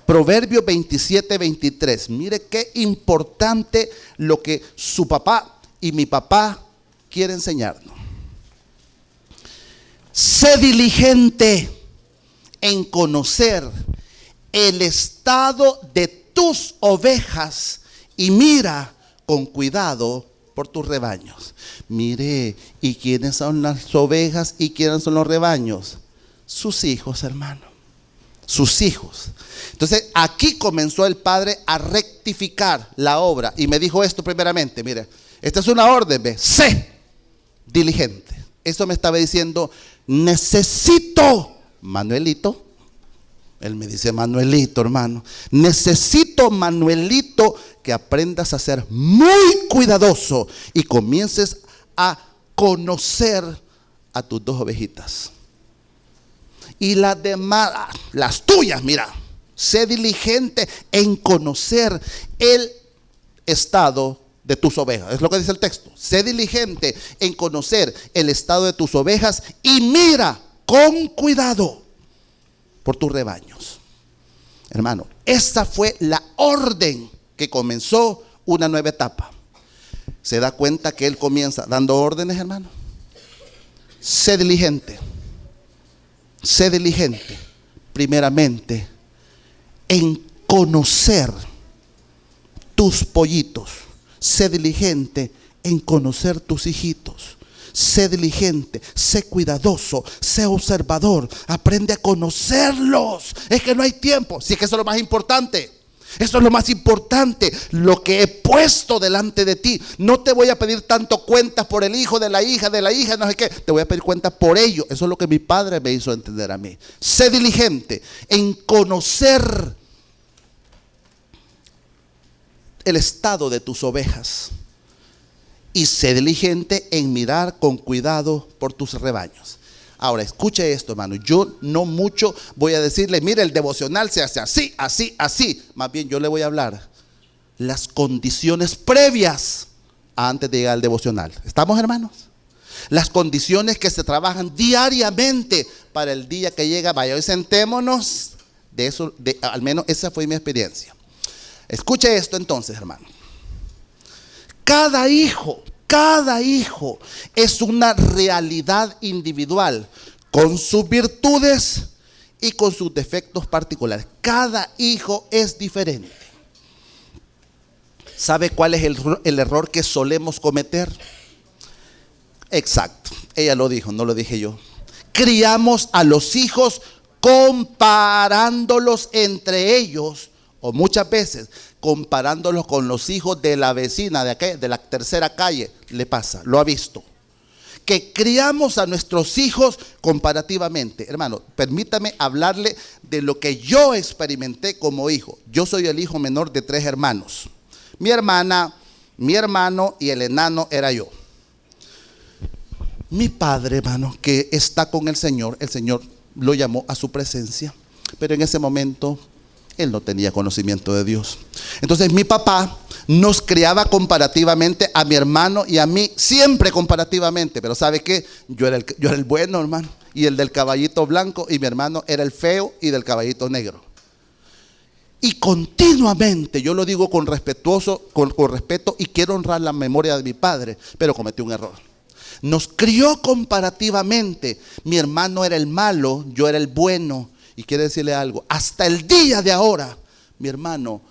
Proverbios 27, 23. Mire qué importante lo que su papá y mi papá quieren enseñarnos. Sé diligente en conocer el estado de tus ovejas y mira con cuidado por tus rebaños. Mire, ¿y quiénes son las ovejas y quiénes son los rebaños? Sus hijos, hermano. Sus hijos. Entonces aquí comenzó el Padre a rectificar la obra y me dijo esto primeramente. Mire, esta es una orden, ¿ve? Sé diligente. Eso me estaba diciendo, necesito, Manuelito. Él me dice, Manuelito, hermano, necesito, Manuelito, que aprendas a ser muy cuidadoso y comiences a conocer a tus dos ovejitas. Y las demás, las tuyas, mira, sé diligente en conocer el estado de tus ovejas. Es lo que dice el texto. Sé diligente en conocer el estado de tus ovejas y mira con cuidado por tus rebaños. Hermano, esa fue la orden que comenzó una nueva etapa. ¿Se da cuenta que él comienza dando órdenes, hermano? Sé diligente. Sé diligente, primeramente, en conocer tus pollitos. Sé diligente en conocer tus hijitos. Sé diligente, sé cuidadoso, sé observador. Aprende a conocerlos. Es que no hay tiempo. Si es que eso es lo más importante. Eso es lo más importante, lo que he puesto delante de ti. No te voy a pedir tanto cuentas por el hijo de la hija, no sé qué. Te voy a pedir cuentas por ello. Eso es lo que mi padre me hizo entender a mí. Sé diligente en conocer el estado de tus ovejas. Y sé diligente en mirar con cuidado por tus rebaños. Ahora, escuche esto, hermano. Yo no mucho voy a decirle, mire, el devocional se hace así, así, así. Más bien yo le voy a hablar las condiciones previas antes de llegar al devocional. ¿Estamos, hermanos? Las condiciones que se trabajan diariamente para el día que llega. Vaya, hoy sentémonos. De eso, al menos esa fue mi experiencia. Escuche esto entonces, hermano. Cada hijo es una realidad individual con sus virtudes y con sus defectos particulares. Cada hijo es diferente. ¿Sabe cuál es el error que solemos cometer? Exacto, ella lo dijo, no lo dije yo. Criamos a los hijos comparándolos entre ellos, o muchas veces comparándolos con los hijos de la vecina de la tercera calle. Le pasa, lo ha visto. Que criamos a nuestros hijos comparativamente. Hermano, permítame hablarle de lo que yo experimenté como hijo. Yo soy el hijo menor de 3 hermanos. Mi hermana, mi hermano y el enano era yo. Mi padre, hermano, que está con el Señor lo llamó a su presencia, pero en ese momento él no tenía conocimiento de Dios. Entonces mi papá nos criaba comparativamente a mi hermano y a mí, siempre comparativamente. Pero ¿sabe qué? Yo era el bueno, hermano, y el del caballito blanco, y mi hermano era el feo y del caballito negro. Y continuamente, yo lo digo con respeto, y quiero honrar la memoria de mi padre, pero cometí un error. Nos crió comparativamente. Mi hermano era el malo, yo era el bueno. Y quiero decirle algo, hasta el día de ahora, mi hermano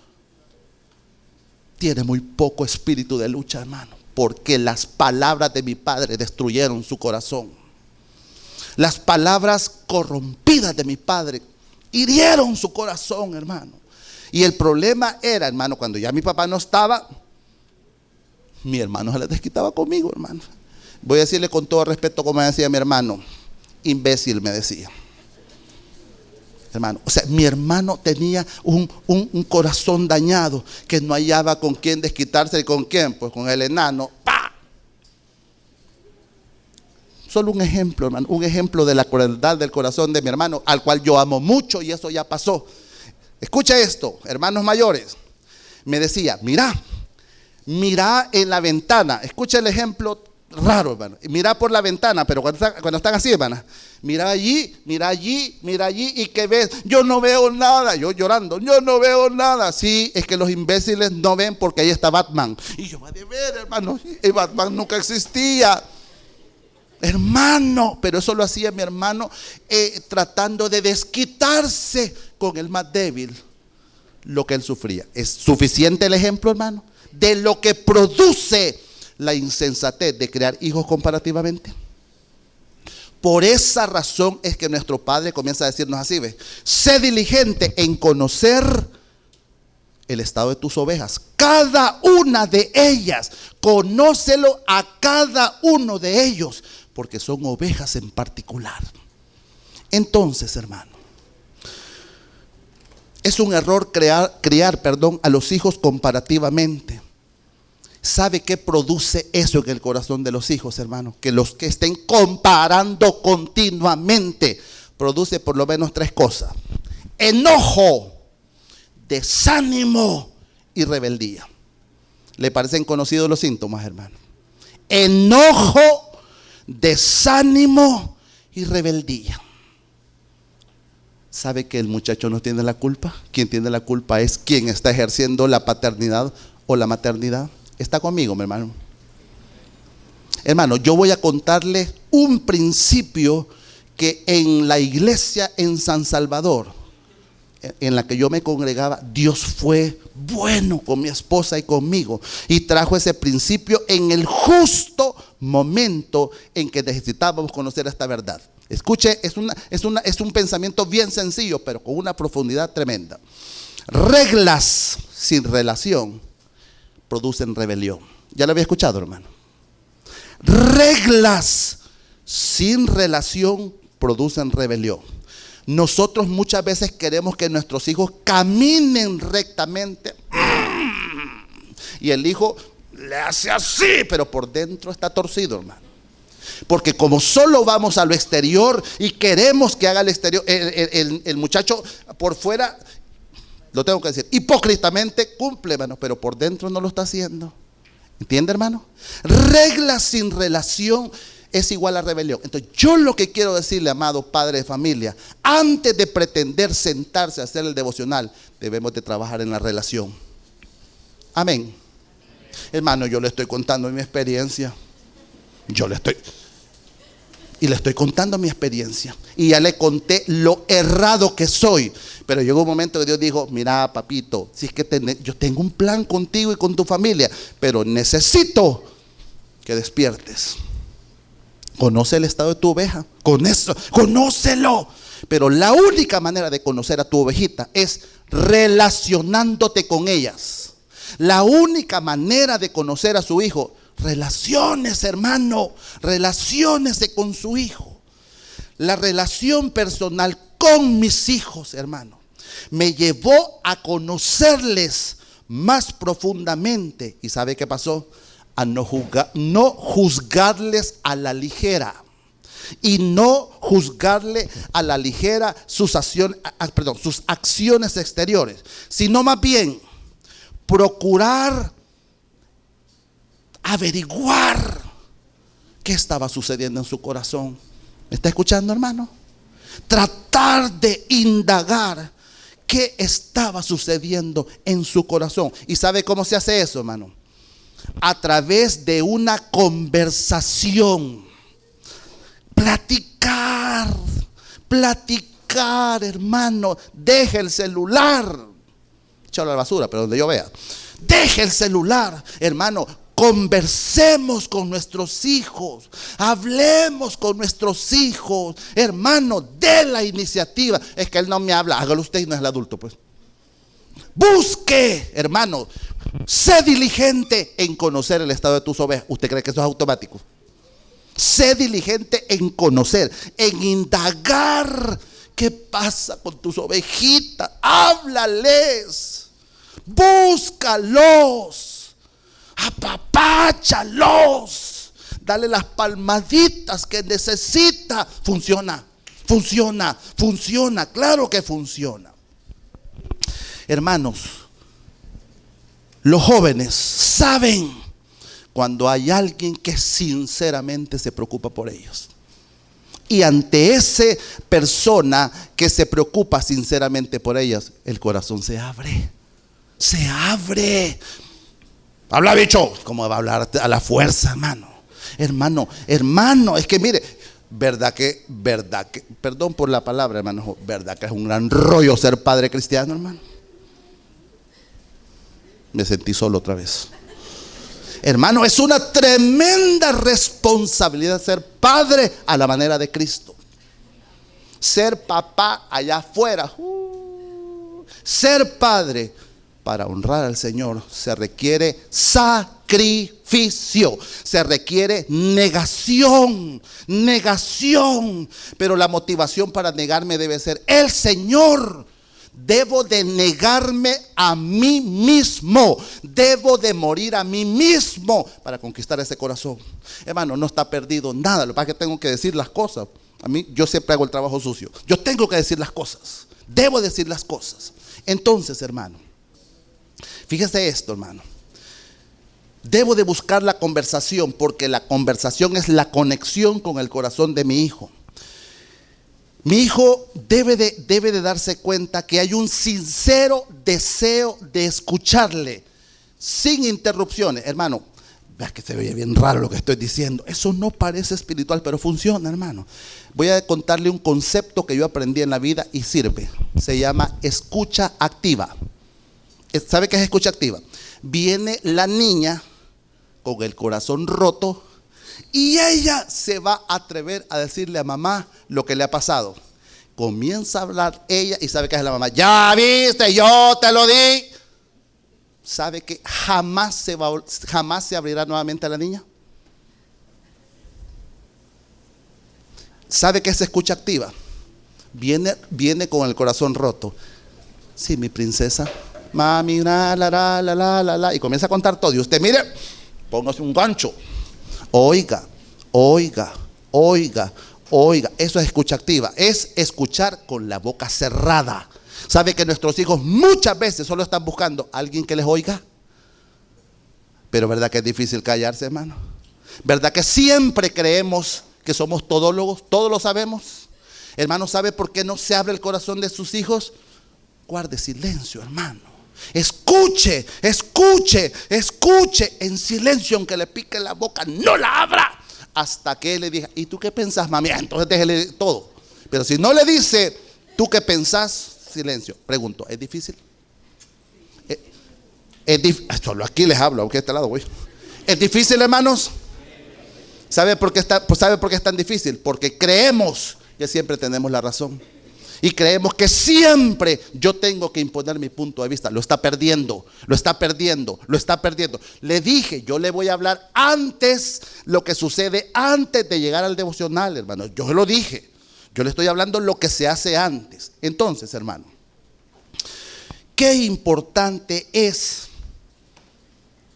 tiene muy poco espíritu de lucha, hermano, porque las palabras de mi padre destruyeron su corazón. Las palabras corrompidas de mi padre hirieron su corazón, hermano. Y el problema era, hermano, cuando ya mi papá no estaba, mi hermano se les desquitaba conmigo, hermano. Voy a decirle con todo respeto, como decía mi hermano, imbécil me decía. Hermano, o sea, mi hermano tenía un corazón dañado, que no hallaba con quién desquitarse. ¿Y con quién? Pues con el enano. ¡Pah! Solo un ejemplo, hermano, un ejemplo de la crueldad del corazón de mi hermano, al cual yo amo mucho, y eso ya pasó. Escucha esto, hermanos mayores. Me decía, mira en la ventana. Escucha el ejemplo raro, hermano. Mira por la ventana, pero cuando están así, hermana, mira allí, ¿y qué ves? Yo no veo nada. Yo llorando, yo no veo nada. Sí, es que los imbéciles no ven porque ahí está Batman. Y yo, va de ver, hermano, y Batman nunca existía, hermano. Pero eso lo hacía mi hermano tratando de desquitarse con el más débil lo que él sufría. ¿Es suficiente el ejemplo, hermano, de lo que produce la insensatez de crear hijos comparativamente? Por esa razón es que nuestro Padre comienza a decirnos así, ¿ves? Sé diligente en conocer el estado de tus ovejas, cada una de ellas, conócelo a cada uno de ellos, porque son ovejas en particular. Entonces, hermano, es un error criar a los hijos comparativamente. ¿Sabe qué produce eso en el corazón de los hijos, hermano? Que los que estén comparando continuamente produce por lo menos 3 cosas: enojo, desánimo y rebeldía. ¿Le parecen conocidos los síntomas, hermano? Enojo, desánimo y rebeldía. ¿Sabe que el muchacho no tiene la culpa? Quien tiene la culpa es quien está ejerciendo la paternidad o la maternidad. ¿Está conmigo, mi hermano? Hermano, yo voy a contarle un principio que en la iglesia en San Salvador, en la que yo me congregaba, Dios fue bueno con mi esposa y conmigo, y trajo ese principio en el justo momento en que necesitábamos conocer esta verdad. Escuche, es un pensamiento bien sencillo, pero con una profundidad tremenda. Reglas sin relación producen rebelión. ¿Ya lo había escuchado, hermano? Reglas sin relación producen rebelión. Nosotros muchas veces queremos que nuestros hijos caminen rectamente, y el hijo le hace así, pero por dentro está torcido, hermano. Porque como solo vamos a lo exterior y queremos que haga el exterior, el muchacho por fuera, lo tengo que decir, hipócritamente cumple, hermano, pero por dentro no lo está haciendo. ¿Entiende, hermano? Reglas sin relación es igual a rebelión. Entonces yo lo que quiero decirle, amado padre de familia, antes de pretender sentarse a hacer el devocional, debemos de trabajar en la relación. Amén. Hermano, yo le estoy contando mi experiencia. Le estoy contando mi experiencia. Y ya le conté lo errado que soy. Pero llegó un momento que Dios dijo: mira, papito, si es que yo tengo un plan contigo y con tu familia, pero necesito que despiertes. Conoce el estado de tu oveja. Con eso, conócelo. Pero la única manera de conocer a tu ovejita es relacionándote con ellas. La única manera de conocer a su hijo: relaciones, hermano, relaciónese con su hijo. La relación personal con mis hijos, hermano, me llevó a conocerles más profundamente. ¿Y sabe qué pasó? A no juzgarles a la ligera. Y no juzgarle a la ligera sus acciones exteriores, sino más bien procurar averiguar qué estaba sucediendo en su corazón. ¿Me está escuchando, hermano? Tratar de indagar qué estaba sucediendo en su corazón. ¿Y sabe cómo se hace eso, hermano? A través de una conversación. Platicar, hermano. Deje el celular. Échalo a la basura, pero donde yo vea. Deje el celular, hermano. Conversemos con nuestros hijos. Hablemos con nuestros hijos. Hermano, de la iniciativa. Es que él no me habla. Hágalo usted y no es el adulto, pues. Busque, hermano. Sé diligente en conocer el estado de tus ovejas. ¿Usted cree que eso es automático? Sé diligente en conocer, en indagar qué pasa con tus ovejitas. Háblales, búscalos, apapáchalos, dale las palmaditas que necesita. Funciona, claro que funciona. Hermanos, los jóvenes saben cuando hay alguien que sinceramente se preocupa por ellos. Y ante esa persona que se preocupa sinceramente por ellas, el corazón se abre. Se abre. Habla, bicho. ¿Cómo va a hablar a la fuerza, hermano? Hermano, es que mire, verdad que, perdón por la palabra, hermano, verdad que es un gran rollo ser padre cristiano, hermano. Me sentí solo otra vez. Hermano, es una tremenda responsabilidad ser padre a la manera de Cristo. Ser papá allá afuera. Ser padre para honrar al Señor se requiere sacrificio, se requiere negación. Pero la motivación para negarme debe ser el Señor. Debo de negarme a mí mismo. Debo de morir a mí mismo para conquistar ese corazón. Hermano, no está perdido nada. Lo que pasa es que tengo que decir las cosas. A mí, yo siempre hago el trabajo sucio. Yo tengo que decir las cosas. Debo decir las cosas. Entonces, hermano, fíjese esto, hermano. Debo de buscar la conversación, porque la conversación es la conexión con el corazón de mi hijo. Mi hijo debe de darse cuenta que hay un sincero deseo de escucharle sin interrupciones. Hermano, vea que se oye bien raro lo que estoy diciendo. Eso no parece espiritual, pero funciona, hermano. Voy a contarle un concepto que yo aprendí en la vida y sirve. Se llama escucha activa. ¿Sabe qué es escucha activa? Viene la niña con el corazón roto y ella se va a atrever a decirle a mamá lo que le ha pasado. Comienza a hablar ella y sabe que es la mamá. Ya viste, yo te lo di. ¿Sabe que jamás se abrirá nuevamente a la niña? ¿Sabe que se escucha activa? Viene con el corazón roto. Sí, mi princesa. Mami, la. Y comienza a contar todo. Y usted, mire, póngase un gancho. Oiga. Eso es escucha activa. Es escuchar con la boca cerrada. ¿Sabe que nuestros hijos muchas veces solo están buscando a alguien que les oiga? Pero ¿verdad que es difícil callarse, hermano? ¿Verdad que siempre creemos que somos todólogos? Todos lo sabemos. Hermano, ¿sabe por qué no se abre el corazón de sus hijos? Guarde silencio, hermano. Escuche, escuche, escuche en silencio, aunque le pique la boca, no la abra. Hasta que él le diga, ¿y tú qué pensás, mami? Entonces déjele todo. Pero si no le dice, ¿tú qué pensás? Silencio. Pregunto, ¿es difícil? Solo aquí les hablo, aunque a este lado voy. ¿Es difícil, hermanos? ¿Sabe por qué es tan difícil? Porque creemos que siempre tenemos la razón. Y creemos que siempre yo tengo que imponer mi punto de vista. Lo está perdiendo, lo está perdiendo, lo está perdiendo. Le dije, yo le voy a hablar antes, lo que sucede antes de llegar al devocional, hermano. Yo lo dije, yo le estoy hablando lo que se hace antes. Entonces, hermano, qué importante es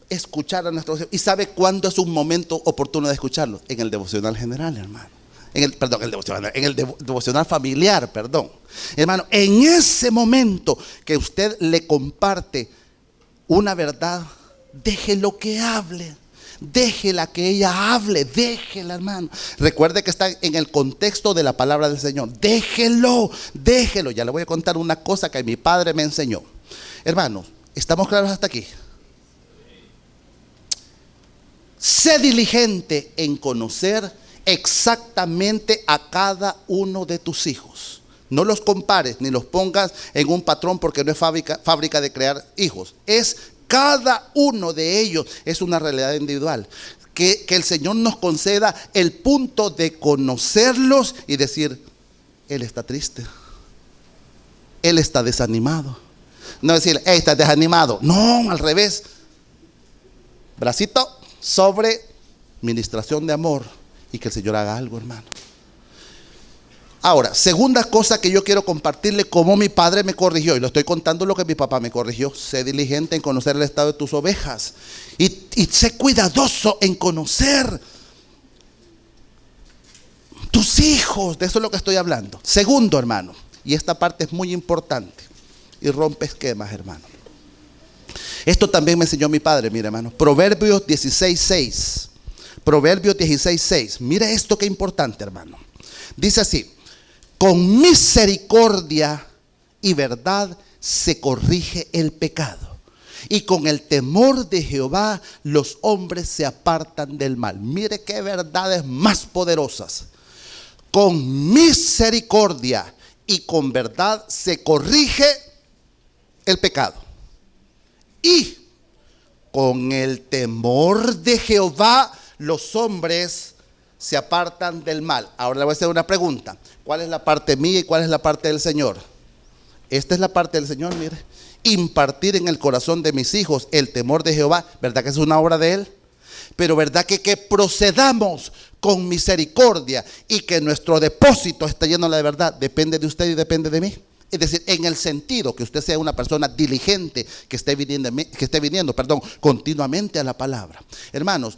escuchar a nuestros hijos. ¿Y sabe cuándo es un momento oportuno de escucharlos? En el devocional general, hermano. En el devocional familiar, perdón. Hermano, en ese momento que usted le comparte una verdad, déjelo que hable. Déjela que ella hable, déjela, hermano. Recuerde que está en el contexto de la palabra del Señor. Déjelo, déjelo. Ya le voy a contar una cosa que mi padre me enseñó. Hermano, ¿estamos claros hasta aquí? Sé diligente en conocer exactamente a cada uno de tus hijos. No los compares ni los pongas en un patrón, porque no es fábrica de crear hijos. Es cada uno de ellos, es una realidad individual. Que el Señor nos conceda el punto de conocerlos y decir, él está triste, él está desanimado. No decir, él está desanimado. No, al revés. Bracito sobre ministración de amor. Y que el Señor haga algo, hermano. Ahora, segunda cosa que yo quiero compartirle, cómo mi padre me corrigió. Y lo estoy contando lo que mi papá me corrigió. Sé diligente en conocer el estado de tus ovejas. Y sé cuidadoso en conocer tus hijos. De eso es lo que estoy hablando. Segundo, hermano. Y esta parte es muy importante. Y rompe esquemas, hermano. Esto también me enseñó mi padre, mire, hermano. Proverbios 16:6. Proverbios 16:6. Mire esto que importante, hermano. Dice así: con misericordia y verdad se corrige el pecado, y con el temor de Jehová los hombres se apartan del mal. Mire qué verdades más poderosas. Con misericordia y con verdad se corrige el pecado, y con el temor de Jehová los hombres se apartan del mal. Ahora le voy a hacer una pregunta. ¿Cuál es la parte mía y cuál es la parte del Señor? Esta es la parte del Señor, mire. Impartir en el corazón de mis hijos el temor de Jehová. ¿Verdad que es una obra de Él? Pero ¿verdad que procedamos con misericordia y que nuestro depósito esté lleno de verdad? Depende de usted y depende de mí. Es decir, en el sentido que usted sea una persona diligente, que esté viniendo continuamente a la palabra. Hermanos,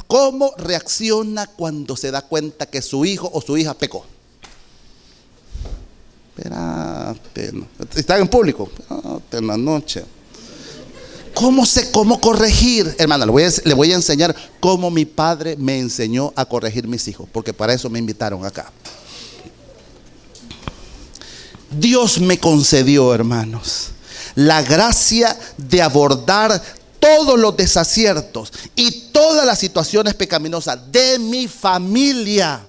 ¿cómo reacciona cuando se da cuenta que su hijo o su hija pecó? Espérate, están en público. Espérate, en la noche. ¿Cómo corregir? Hermana, le voy a enseñar cómo mi padre me enseñó a corregir mis hijos, porque para eso me invitaron acá. Dios me concedió, hermanos, la gracia de abordar todos los desaciertos y todas las situaciones pecaminosas de mi familia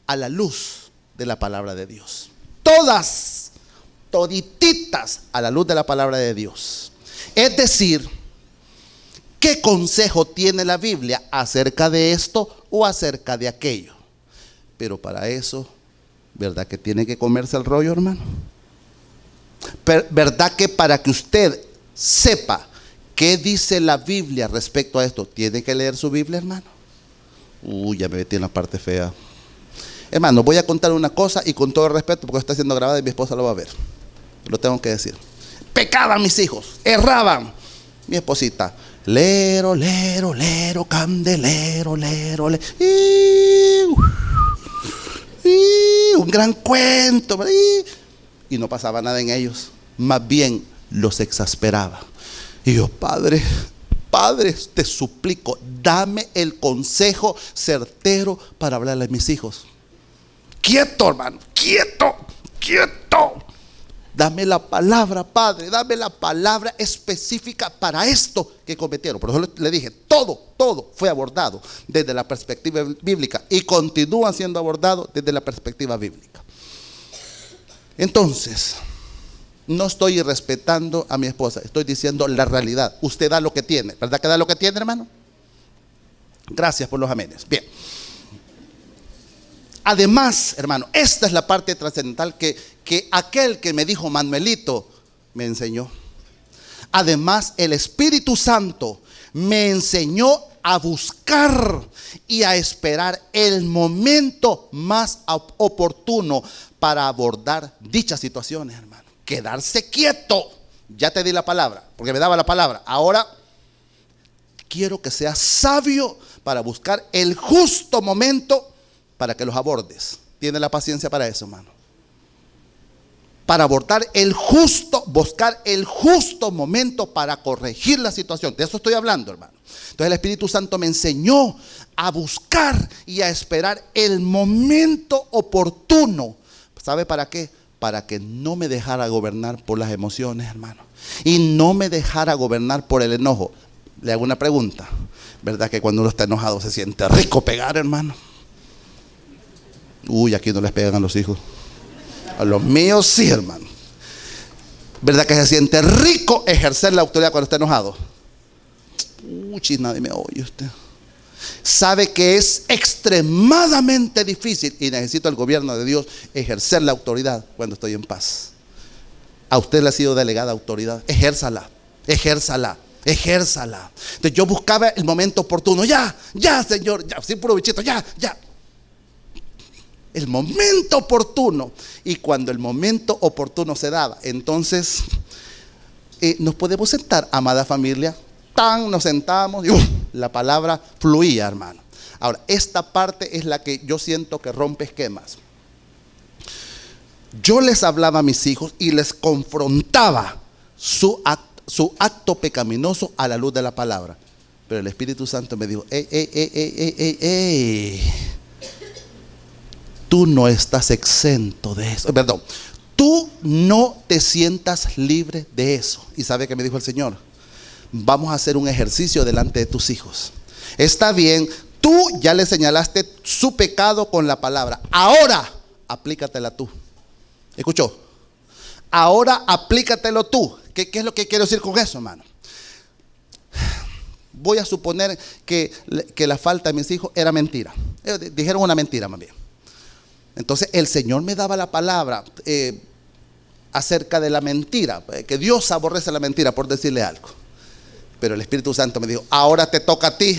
a la luz de la palabra de Dios. Todas, todititas a la luz de la palabra de Dios. Es decir, ¿qué consejo tiene la Biblia acerca de esto o acerca de aquello? Pero para eso, ¿verdad que tiene que comerse el rollo, hermano? ¿Verdad que para que usted sepa qué dice la Biblia respecto a esto, tiene que leer su Biblia, hermano? Ya me metí en la parte fea. Hermano, voy a contar una cosa y con todo el respeto, porque está siendo grabada y mi esposa lo va a ver. Lo tengo que decir. Pecaban mis hijos, erraban. Mi esposita, lero, lero, lero, candelero, lero, lero. Un gran cuento. Y no pasaba nada en ellos. Más bien los exasperaba. Y yo, Padre, te suplico, dame el consejo certero para hablarle a mis hijos. Quieto, hermano, quieto. Dame la palabra, Padre, dame la palabra específica para esto que cometieron. Por eso le dije, todo fue abordado desde la perspectiva bíblica y continúa siendo abordado desde la perspectiva bíblica. Entonces, no estoy irrespetando a mi esposa, estoy diciendo la realidad. Usted da lo que tiene, ¿verdad que da lo que tiene, hermano? Gracias por los amenes. Bien. Además, hermano, esta es la parte trascendental que aquel que me dijo Manuelito me enseñó. Además, el Espíritu Santo me enseñó a buscar y a esperar el momento más oportuno para abordar dichas situaciones, hermano. Quedarse quieto. Ya te di la palabra, porque me daba la palabra. Ahora quiero que seas sabio para buscar el justo momento para que los abordes. Tiene la paciencia para eso, hermano. Para abordar buscar el justo momento para corregir la situación. De eso estoy hablando, hermano. Entonces el Espíritu Santo me enseñó a buscar y a esperar el momento oportuno. ¿Sabe para qué? Para que no me dejara gobernar por las emociones, hermano. Y no me dejara gobernar por el enojo. Le hago una pregunta. ¿Verdad que cuando uno está enojado se siente rico pegar, hermano? Uy, aquí no les pegan a los hijos. A los míos sí, hermano. ¿Verdad que se siente rico ejercer la autoridad cuando está enojado? Uy, nadie me oye usted. Sabe que es extremadamente difícil y necesito el gobierno de Dios ejercer la autoridad cuando estoy en paz. A usted le ha sido delegada autoridad. Ejérzala. Entonces yo buscaba el momento oportuno. Ya, Señor, ya, sin puro bichito, ya. El momento oportuno. Y cuando el momento oportuno se daba, entonces nos podemos sentar, amada familia. Nos sentábamos y la palabra fluía, hermano. Ahora, esta parte es la que yo siento que rompe esquemas. Yo les hablaba a mis hijos y les confrontaba su acto pecaminoso a la luz de la palabra. Pero el Espíritu Santo me dijo, tú no estás exento de eso. Perdón, tú no te sientas libre de eso. ¿Y sabe qué me dijo el Señor? Vamos a hacer un ejercicio delante de tus hijos. Está bien, tú ya le señalaste su pecado con la palabra. Ahora, aplícatela tú. ¿Escuchó? Ahora aplícatelo tú. ¿Qué es lo que quiero decir con eso, hermano? Voy a suponer que la falta de mis hijos era mentira. Dijeron una mentira, más bien. Entonces el Señor me daba la palabra acerca de la mentira, que Dios aborrece la mentira, por decirle algo. Pero el Espíritu Santo me dijo, ahora te toca a ti,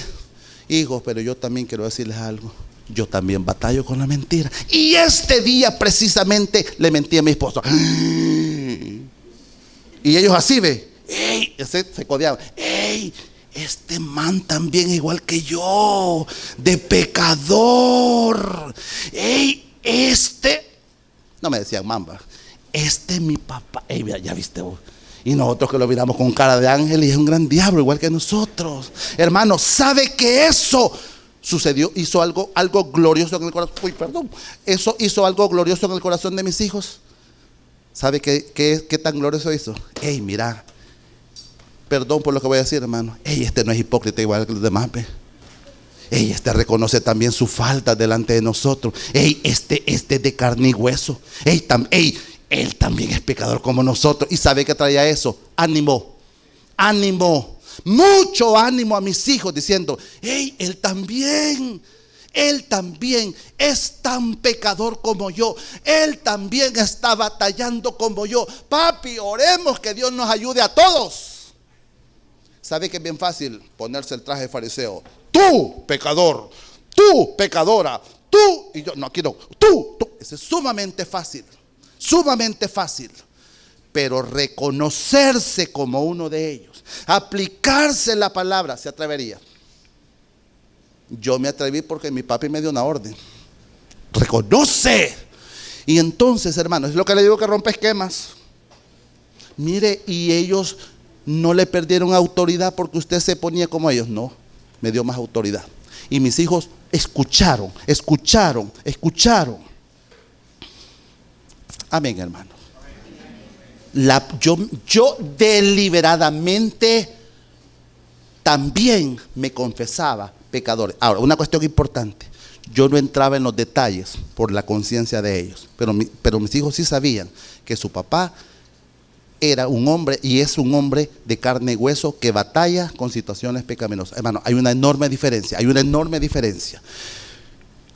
hijos, pero yo también quiero decirles algo. Yo también batallo con la mentira. Y este día precisamente le mentí a mi esposo. Y ellos así se codeaban. Este man también igual que yo, de pecador. No me decían mamba. Mi papá. Ya viste vos. Y nosotros que lo miramos con cara de ángel y es un gran diablo igual que nosotros. Hermano, ¿sabe que eso sucedió? Hizo algo glorioso en el corazón. Eso hizo algo glorioso en el corazón de mis hijos. ¿Sabe qué tan glorioso hizo? Mira, perdón por lo que voy a decir, hermano. Este no es hipócrita igual que los demás. Este reconoce también su falta delante de nosotros. Este es de carne y hueso. Él también es pecador como nosotros. ¿Y sabe qué traía eso? Ánimo. Mucho ánimo a mis hijos diciendo, él también es tan pecador como yo. Él también está batallando como yo. Papi, oremos que Dios nos ayude a todos. ¿Sabe que es bien fácil ponerse el traje de fariseo? Tú, pecador. Tú, pecadora. Tú. Y yo, no quiero. Tú. Eso es sumamente fácil. Pero reconocerse como uno de ellos, aplicarse la palabra, ¿se atrevería? Yo me atreví porque mi papi me dio una orden. Reconoce. Y entonces, hermano, es lo que le digo que rompe esquemas. Mire, y ellos no le perdieron autoridad porque usted se ponía como ellos. No, me dio más autoridad. Y mis hijos escucharon. Amén, hermano. Yo deliberadamente también me confesaba pecadores. Ahora, una cuestión importante. Yo no entraba en los detalles por la conciencia de ellos, pero mis hijos sí sabían que su papá era un hombre y es un hombre de carne y hueso que batalla con situaciones pecaminosas. Hermano, hay una enorme diferencia,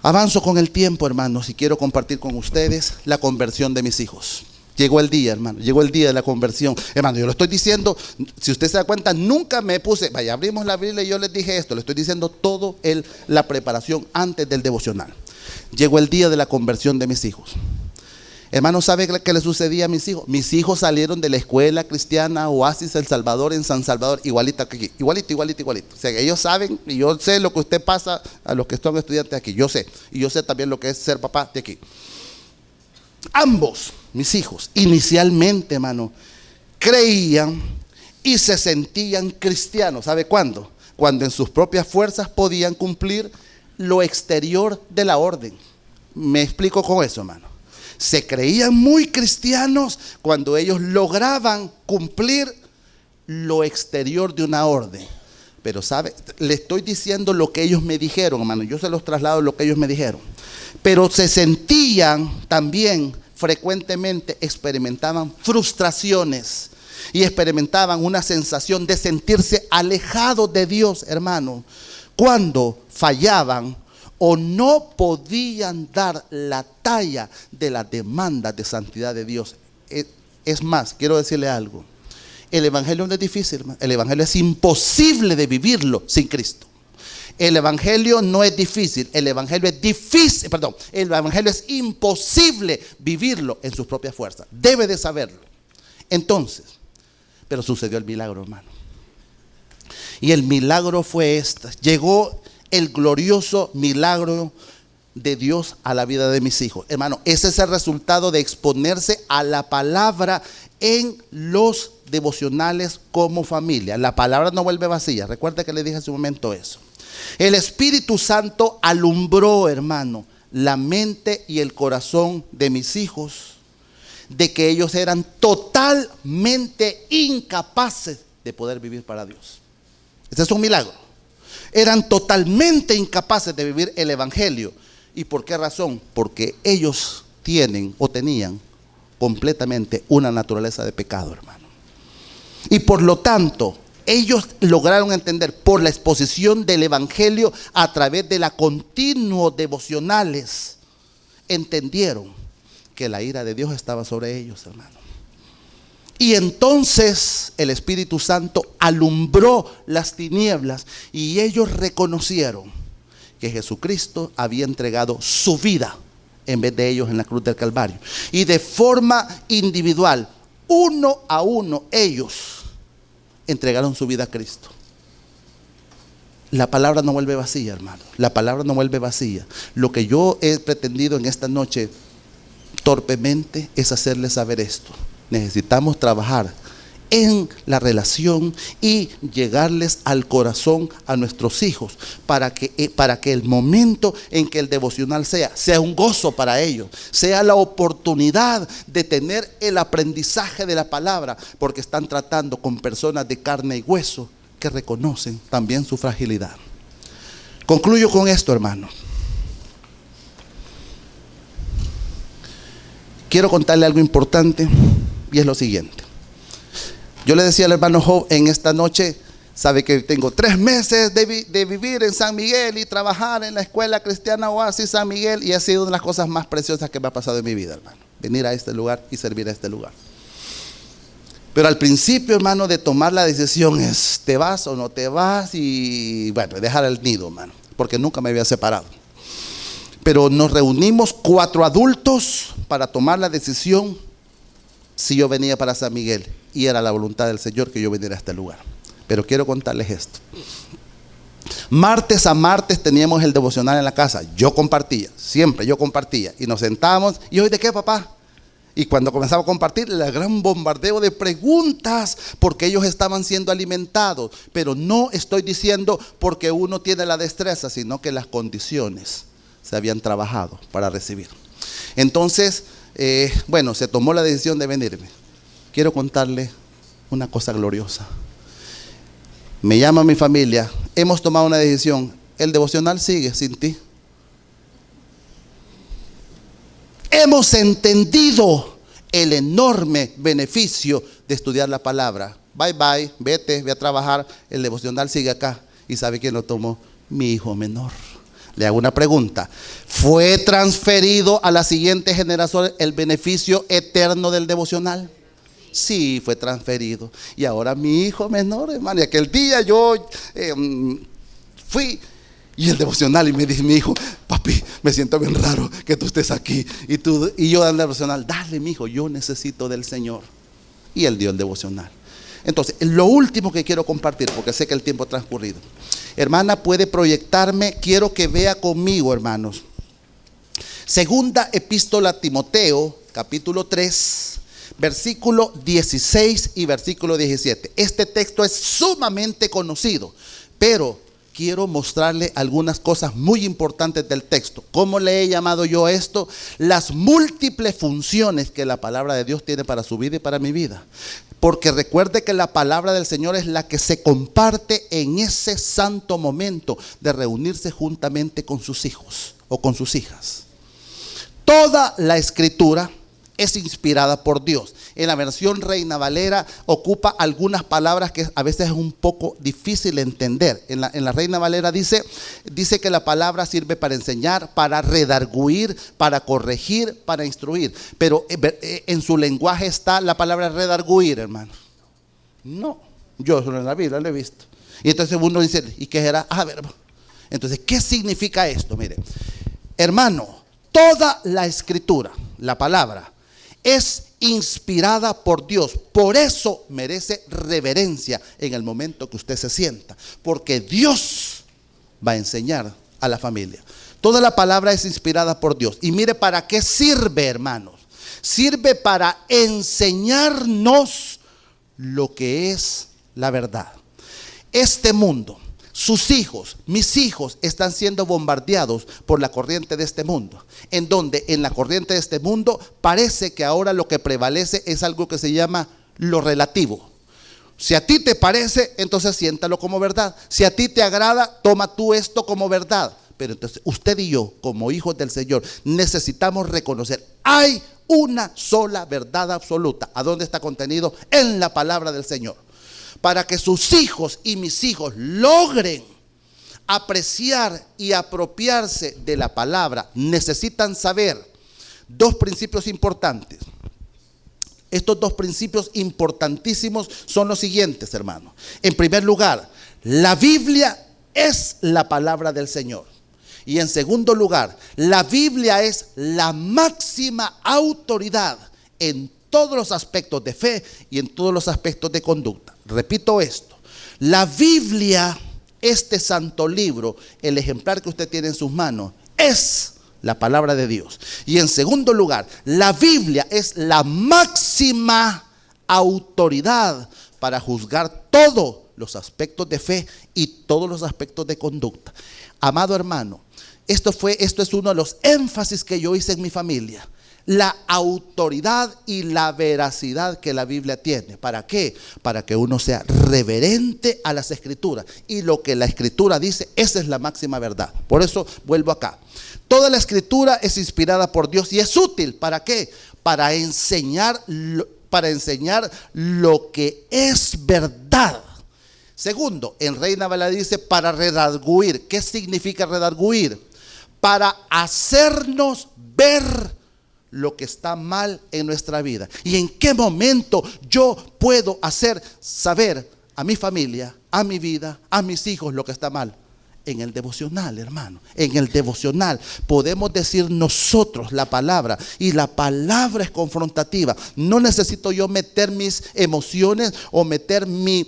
Avanzo con el tiempo, hermanos, y quiero compartir con ustedes la conversión de mis hijos. Llegó el día, hermano, llegó el día de la conversión. Hermano, yo lo estoy diciendo, si usted se da cuenta, nunca me puse, vaya, abrimos la Biblia y yo les dije esto, le estoy diciendo todo la preparación antes del devocional. Llegó el día de la conversión de mis hijos. Hermano, ¿sabe qué le sucedía a mis hijos? Mis hijos salieron de la escuela cristiana Oasis El Salvador en San Salvador, igualita que aquí, igualito. O sea, ellos saben, y yo sé lo que usted pasa a los que son estudiantes aquí, yo sé. Y yo sé también lo que es ser papá de aquí. Ambos, mis hijos, inicialmente, hermano, creían y se sentían cristianos. ¿Sabe cuándo? Cuando en sus propias fuerzas podían cumplir lo exterior de la orden. Me explico con eso, hermano. Se creían muy cristianos cuando ellos lograban cumplir lo exterior de una orden. Pero ¿sabe? Le estoy diciendo lo que ellos me dijeron, hermano. Yo se los traslado lo que ellos me dijeron. Pero se sentían también, frecuentemente experimentaban frustraciones y experimentaban una sensación de sentirse alejados de Dios, hermano, cuando fallaban o no podían dar la talla de las demandas de santidad de Dios. Es más, quiero decirle algo. El evangelio no es difícil, hermano. El evangelio es imposible de vivirlo sin Cristo. El evangelio no es difícil, el evangelio es imposible vivirlo en sus propias fuerzas. Debe de saberlo. Entonces, pero sucedió el milagro, hermano. Y el milagro fue este. Llegó el glorioso milagro de Dios a la vida de mis hijos. Hermano, ese es el resultado de exponerse a la palabra en los devocionales como familia. La palabra no vuelve vacía. Recuerda que le dije hace un momento eso. El Espíritu Santo alumbró, hermano, la mente y el corazón de mis hijos, de que ellos eran totalmente incapaces de poder vivir para Dios. Ese es un milagro. Eran totalmente incapaces de vivir el evangelio. ¿Y por qué razón? Porque ellos tenían completamente una naturaleza de pecado, hermano. Y por lo tanto, ellos lograron entender por la exposición del evangelio a través de la continuos devocionales, entendieron que la ira de Dios estaba sobre ellos, hermano. Y entonces el Espíritu Santo alumbró las tinieblas y ellos reconocieron que Jesucristo había entregado su vida en vez de ellos en la cruz del Calvario. Y de forma individual, uno a uno, ellos entregaron su vida a Cristo. La palabra no vuelve vacía, hermano. La palabra no vuelve vacía. Lo que yo he pretendido en esta noche torpemente es hacerles saber esto. Necesitamos trabajar en la relación y llegarles al corazón a nuestros hijos para que el momento en que el devocional sea un gozo para ellos, sea la oportunidad de tener el aprendizaje de la palabra, porque están tratando con personas de carne y hueso que reconocen también su fragilidad. Concluyo con esto, hermano. Quiero contarle algo importante y es lo siguiente. Yo le decía al hermano Job en esta noche, sabe que tengo 3 meses de vivir en San Miguel y trabajar en la escuela cristiana Oasis San Miguel, y ha sido una de las cosas más preciosas que me ha pasado en mi vida, hermano, venir a este lugar y servir a este lugar. Pero al principio, hermano, de tomar la decisión es, ¿te vas o no te vas? Y bueno, dejar el nido, hermano, porque nunca me había separado. Pero nos reunimos 4 adultos para tomar la decisión si yo venía para San Miguel, y era la voluntad del Señor que yo viniera a este lugar. Pero quiero contarles esto. Martes a martes teníamos el devocional en la casa. Yo compartía, siempre yo compartía. Y nos sentábamos, ¿y hoy de qué, papá? Y cuando comenzaba a compartir, el gran bombardeo de preguntas, porque ellos estaban siendo alimentados. Pero no estoy diciendo porque uno tiene la destreza, sino que las condiciones se habían trabajado para recibir. Entonces, bueno, se tomó la decisión de venirme. quiero contarle una cosa gloriosa. Me llama mi familia, hemos tomado una decisión, el devocional sigue sin ti. Hemos entendido el enorme beneficio de estudiar la palabra. Bye bye, vete, ve a trabajar, el devocional sigue acá. ¿Y sabe quién lo tomó? Mi hijo menor. Le hago una pregunta. ¿Fue transferido a la siguiente generación el beneficio eterno del devocional? Sí, fue transferido. Y ahora mi hijo menor, hermano, y aquel día yo fui y el devocional, y me dice mi hijo: papi, me siento bien raro que tú estés aquí. Y yo dando el devocional, dale mi hijo, yo necesito del Señor. Y él dio el devocional. Entonces, lo último que quiero compartir, porque sé que el tiempo ha transcurrido. Hermana, puede proyectarme, quiero que vea conmigo, hermanos. Segunda epístola a Timoteo, capítulo 3, versículo 16 y versículo 17. Este texto es sumamente conocido, pero quiero mostrarle algunas cosas muy importantes del texto. ¿Cómo le he llamado yo a esto? Las múltiples funciones que la palabra de Dios tiene para su vida y para mi vida. Porque recuerde que la palabra del Señor es la que se comparte en ese santo momento de reunirse juntamente con sus hijos o con sus hijas. Toda la escritura es inspirada por Dios. En la versión Reina Valera ocupa algunas palabras que a veces es un poco difícil de entender. En la Reina Valera dice que la palabra sirve para enseñar, para redarguir, para corregir, para instruir. Pero en su lenguaje está la palabra redarguir, hermano. No, yo solo en la Biblia lo he visto. Y entonces uno dice, ¿y qué era? Verbo. Entonces, ¿qué significa esto? Mire, hermano, toda la escritura, la palabra, es inspirada por Dios. Por eso merece reverencia en el momento que usted se sienta, porque Dios va a enseñar a la familia. Toda la palabra es inspirada por Dios. Y mire para qué sirve, hermanos. Sirve para enseñarnos lo que es la verdad. Este mundo, sus hijos, mis hijos, están siendo bombardeados por la corriente de este mundo, en donde en la corriente de este mundo parece que ahora lo que prevalece es algo que se llama lo relativo. Si a ti te parece, entonces siéntalo como verdad. Si a ti te agrada, toma tú esto como verdad. Pero entonces usted y yo, como hijos del Señor, necesitamos reconocer, hay una sola verdad absoluta. ¿A dónde está contenido? En la palabra del Señor. Para que sus hijos y mis hijos logren apreciar y apropiarse de la palabra, necesitan saber dos principios importantes. Estos dos principios importantísimos son los siguientes, hermanos. En primer lugar, la Biblia es la palabra del Señor. Y en segundo lugar, la Biblia es la máxima autoridad en todos los aspectos de fe y en todos los aspectos de conducta. Repito esto, la Biblia, este santo libro, el ejemplar que usted tiene en sus manos, es la palabra de Dios. Y en segundo lugar, la Biblia es la máxima autoridad para juzgar todos los aspectos de fe y todos los aspectos de conducta. Amado hermano, esto es uno de los énfasis que yo hice en mi familia. La autoridad y la veracidad que la Biblia tiene. ¿Para qué? Para que uno sea reverente a las Escrituras. Y lo que la Escritura dice, esa es la máxima verdad. Por eso vuelvo acá. Toda la Escritura es inspirada por Dios y es útil. ¿Para qué? Para enseñar lo que es verdad. Segundo, en Reina Valera dice para redarguir. ¿Qué significa redarguir? Para hacernos ver lo que está mal en nuestra vida. ¿Y en qué momento yo puedo hacer saber a mi familia, a mi vida, a mis hijos lo que está mal? En el devocional, hermano. En el devocional podemos decir nosotros la palabra, y la palabra es confrontativa. No necesito yo meter mis emociones o meter mi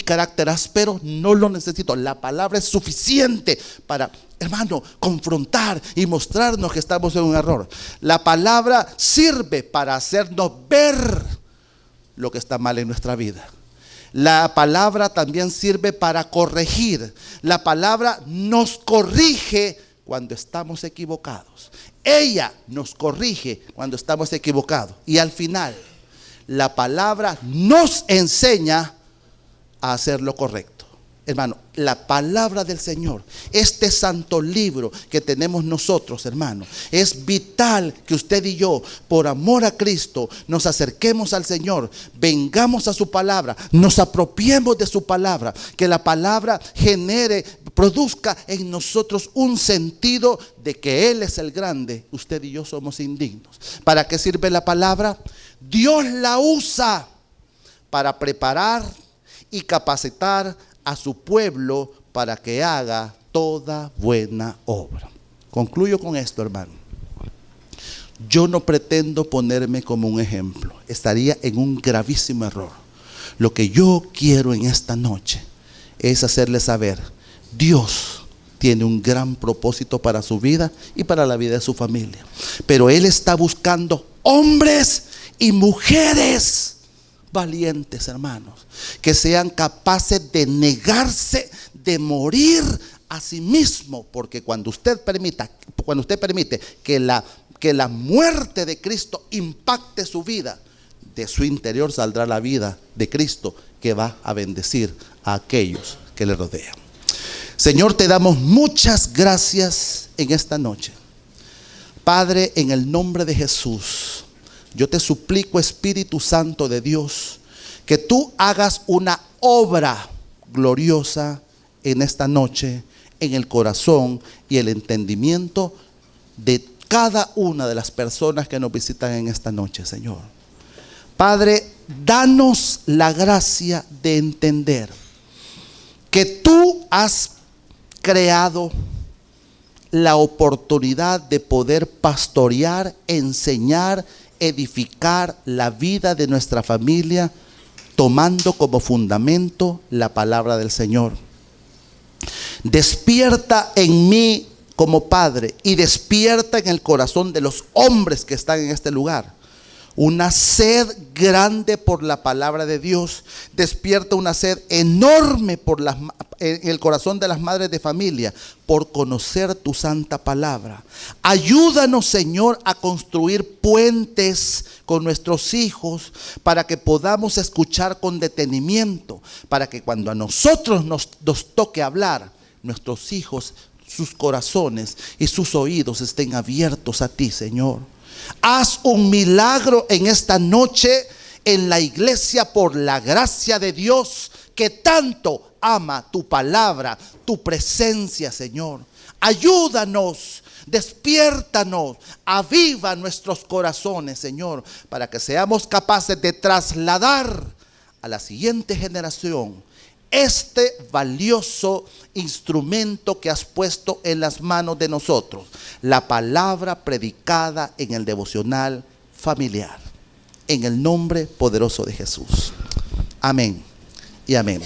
carácter áspero, no lo necesito. La palabra es suficiente para, hermano, confrontar y mostrarnos que estamos en un error. La palabra sirve para hacernos ver lo que está mal en nuestra vida. La palabra también sirve para corregir. La palabra nos corrige cuando estamos equivocados. Ella nos corrige cuando estamos equivocados. Y al final, la palabra nos enseña a hacer lo correcto. Hermano, la palabra del Señor, este santo libro que tenemos nosotros, hermano, es vital que usted y yo, por amor a Cristo, nos acerquemos al Señor, vengamos a su palabra, nos apropiemos de su palabra, que la palabra produzca en nosotros un sentido de que Él es el grande, usted y yo somos indignos. ¿Para qué sirve la palabra? Dios la usa para preparar y capacitar a su pueblo para que haga toda buena obra. Concluyo con esto, hermano. Yo no pretendo ponerme como un ejemplo. Estaría en un gravísimo error. Lo que yo quiero en esta noche es hacerle saber: Dios tiene un gran propósito para su vida y para la vida de su familia. Pero Él está buscando hombres y mujeres valientes, hermanos, que sean capaces de negarse, de morir a sí mismo, porque cuando usted permite que la muerte de Cristo impacte su vida, de su interior saldrá la vida de Cristo, que va a bendecir a aquellos que le rodean. Señor, te damos muchas gracias en esta noche. Padre, en el nombre de Jesús, yo te suplico, Espíritu Santo de Dios, que tú hagas una obra gloriosa en esta noche, en el corazón y el entendimiento de cada una de las personas que nos visitan en esta noche, Señor. Padre, danos la gracia de entender que tú has creado la oportunidad de poder pastorear, enseñar, edificar la vida de nuestra familia, tomando como fundamento la palabra del Señor. Despierta en mí como padre y despierta en el corazón de los hombres que están en este lugar una sed grande por la palabra de Dios. Despierta una sed enorme en el corazón de las madres de familia por conocer tu santa palabra. Ayúdanos, Señor, a construir puentes con nuestros hijos para que podamos escuchar con detenimiento, para que cuando a nosotros nos toque hablar, nuestros hijos, sus corazones y sus oídos estén abiertos a ti, Señor. Haz un milagro en esta noche en la iglesia por la gracia de Dios que tanto ama tu palabra, tu presencia, Señor. Ayúdanos, despiértanos, aviva nuestros corazones, Señor, para que seamos capaces de trasladar a la siguiente generación este valioso instrumento que has puesto en las manos de nosotros, la palabra predicada en el devocional familiar, en el nombre poderoso de Jesús. Amén y amén.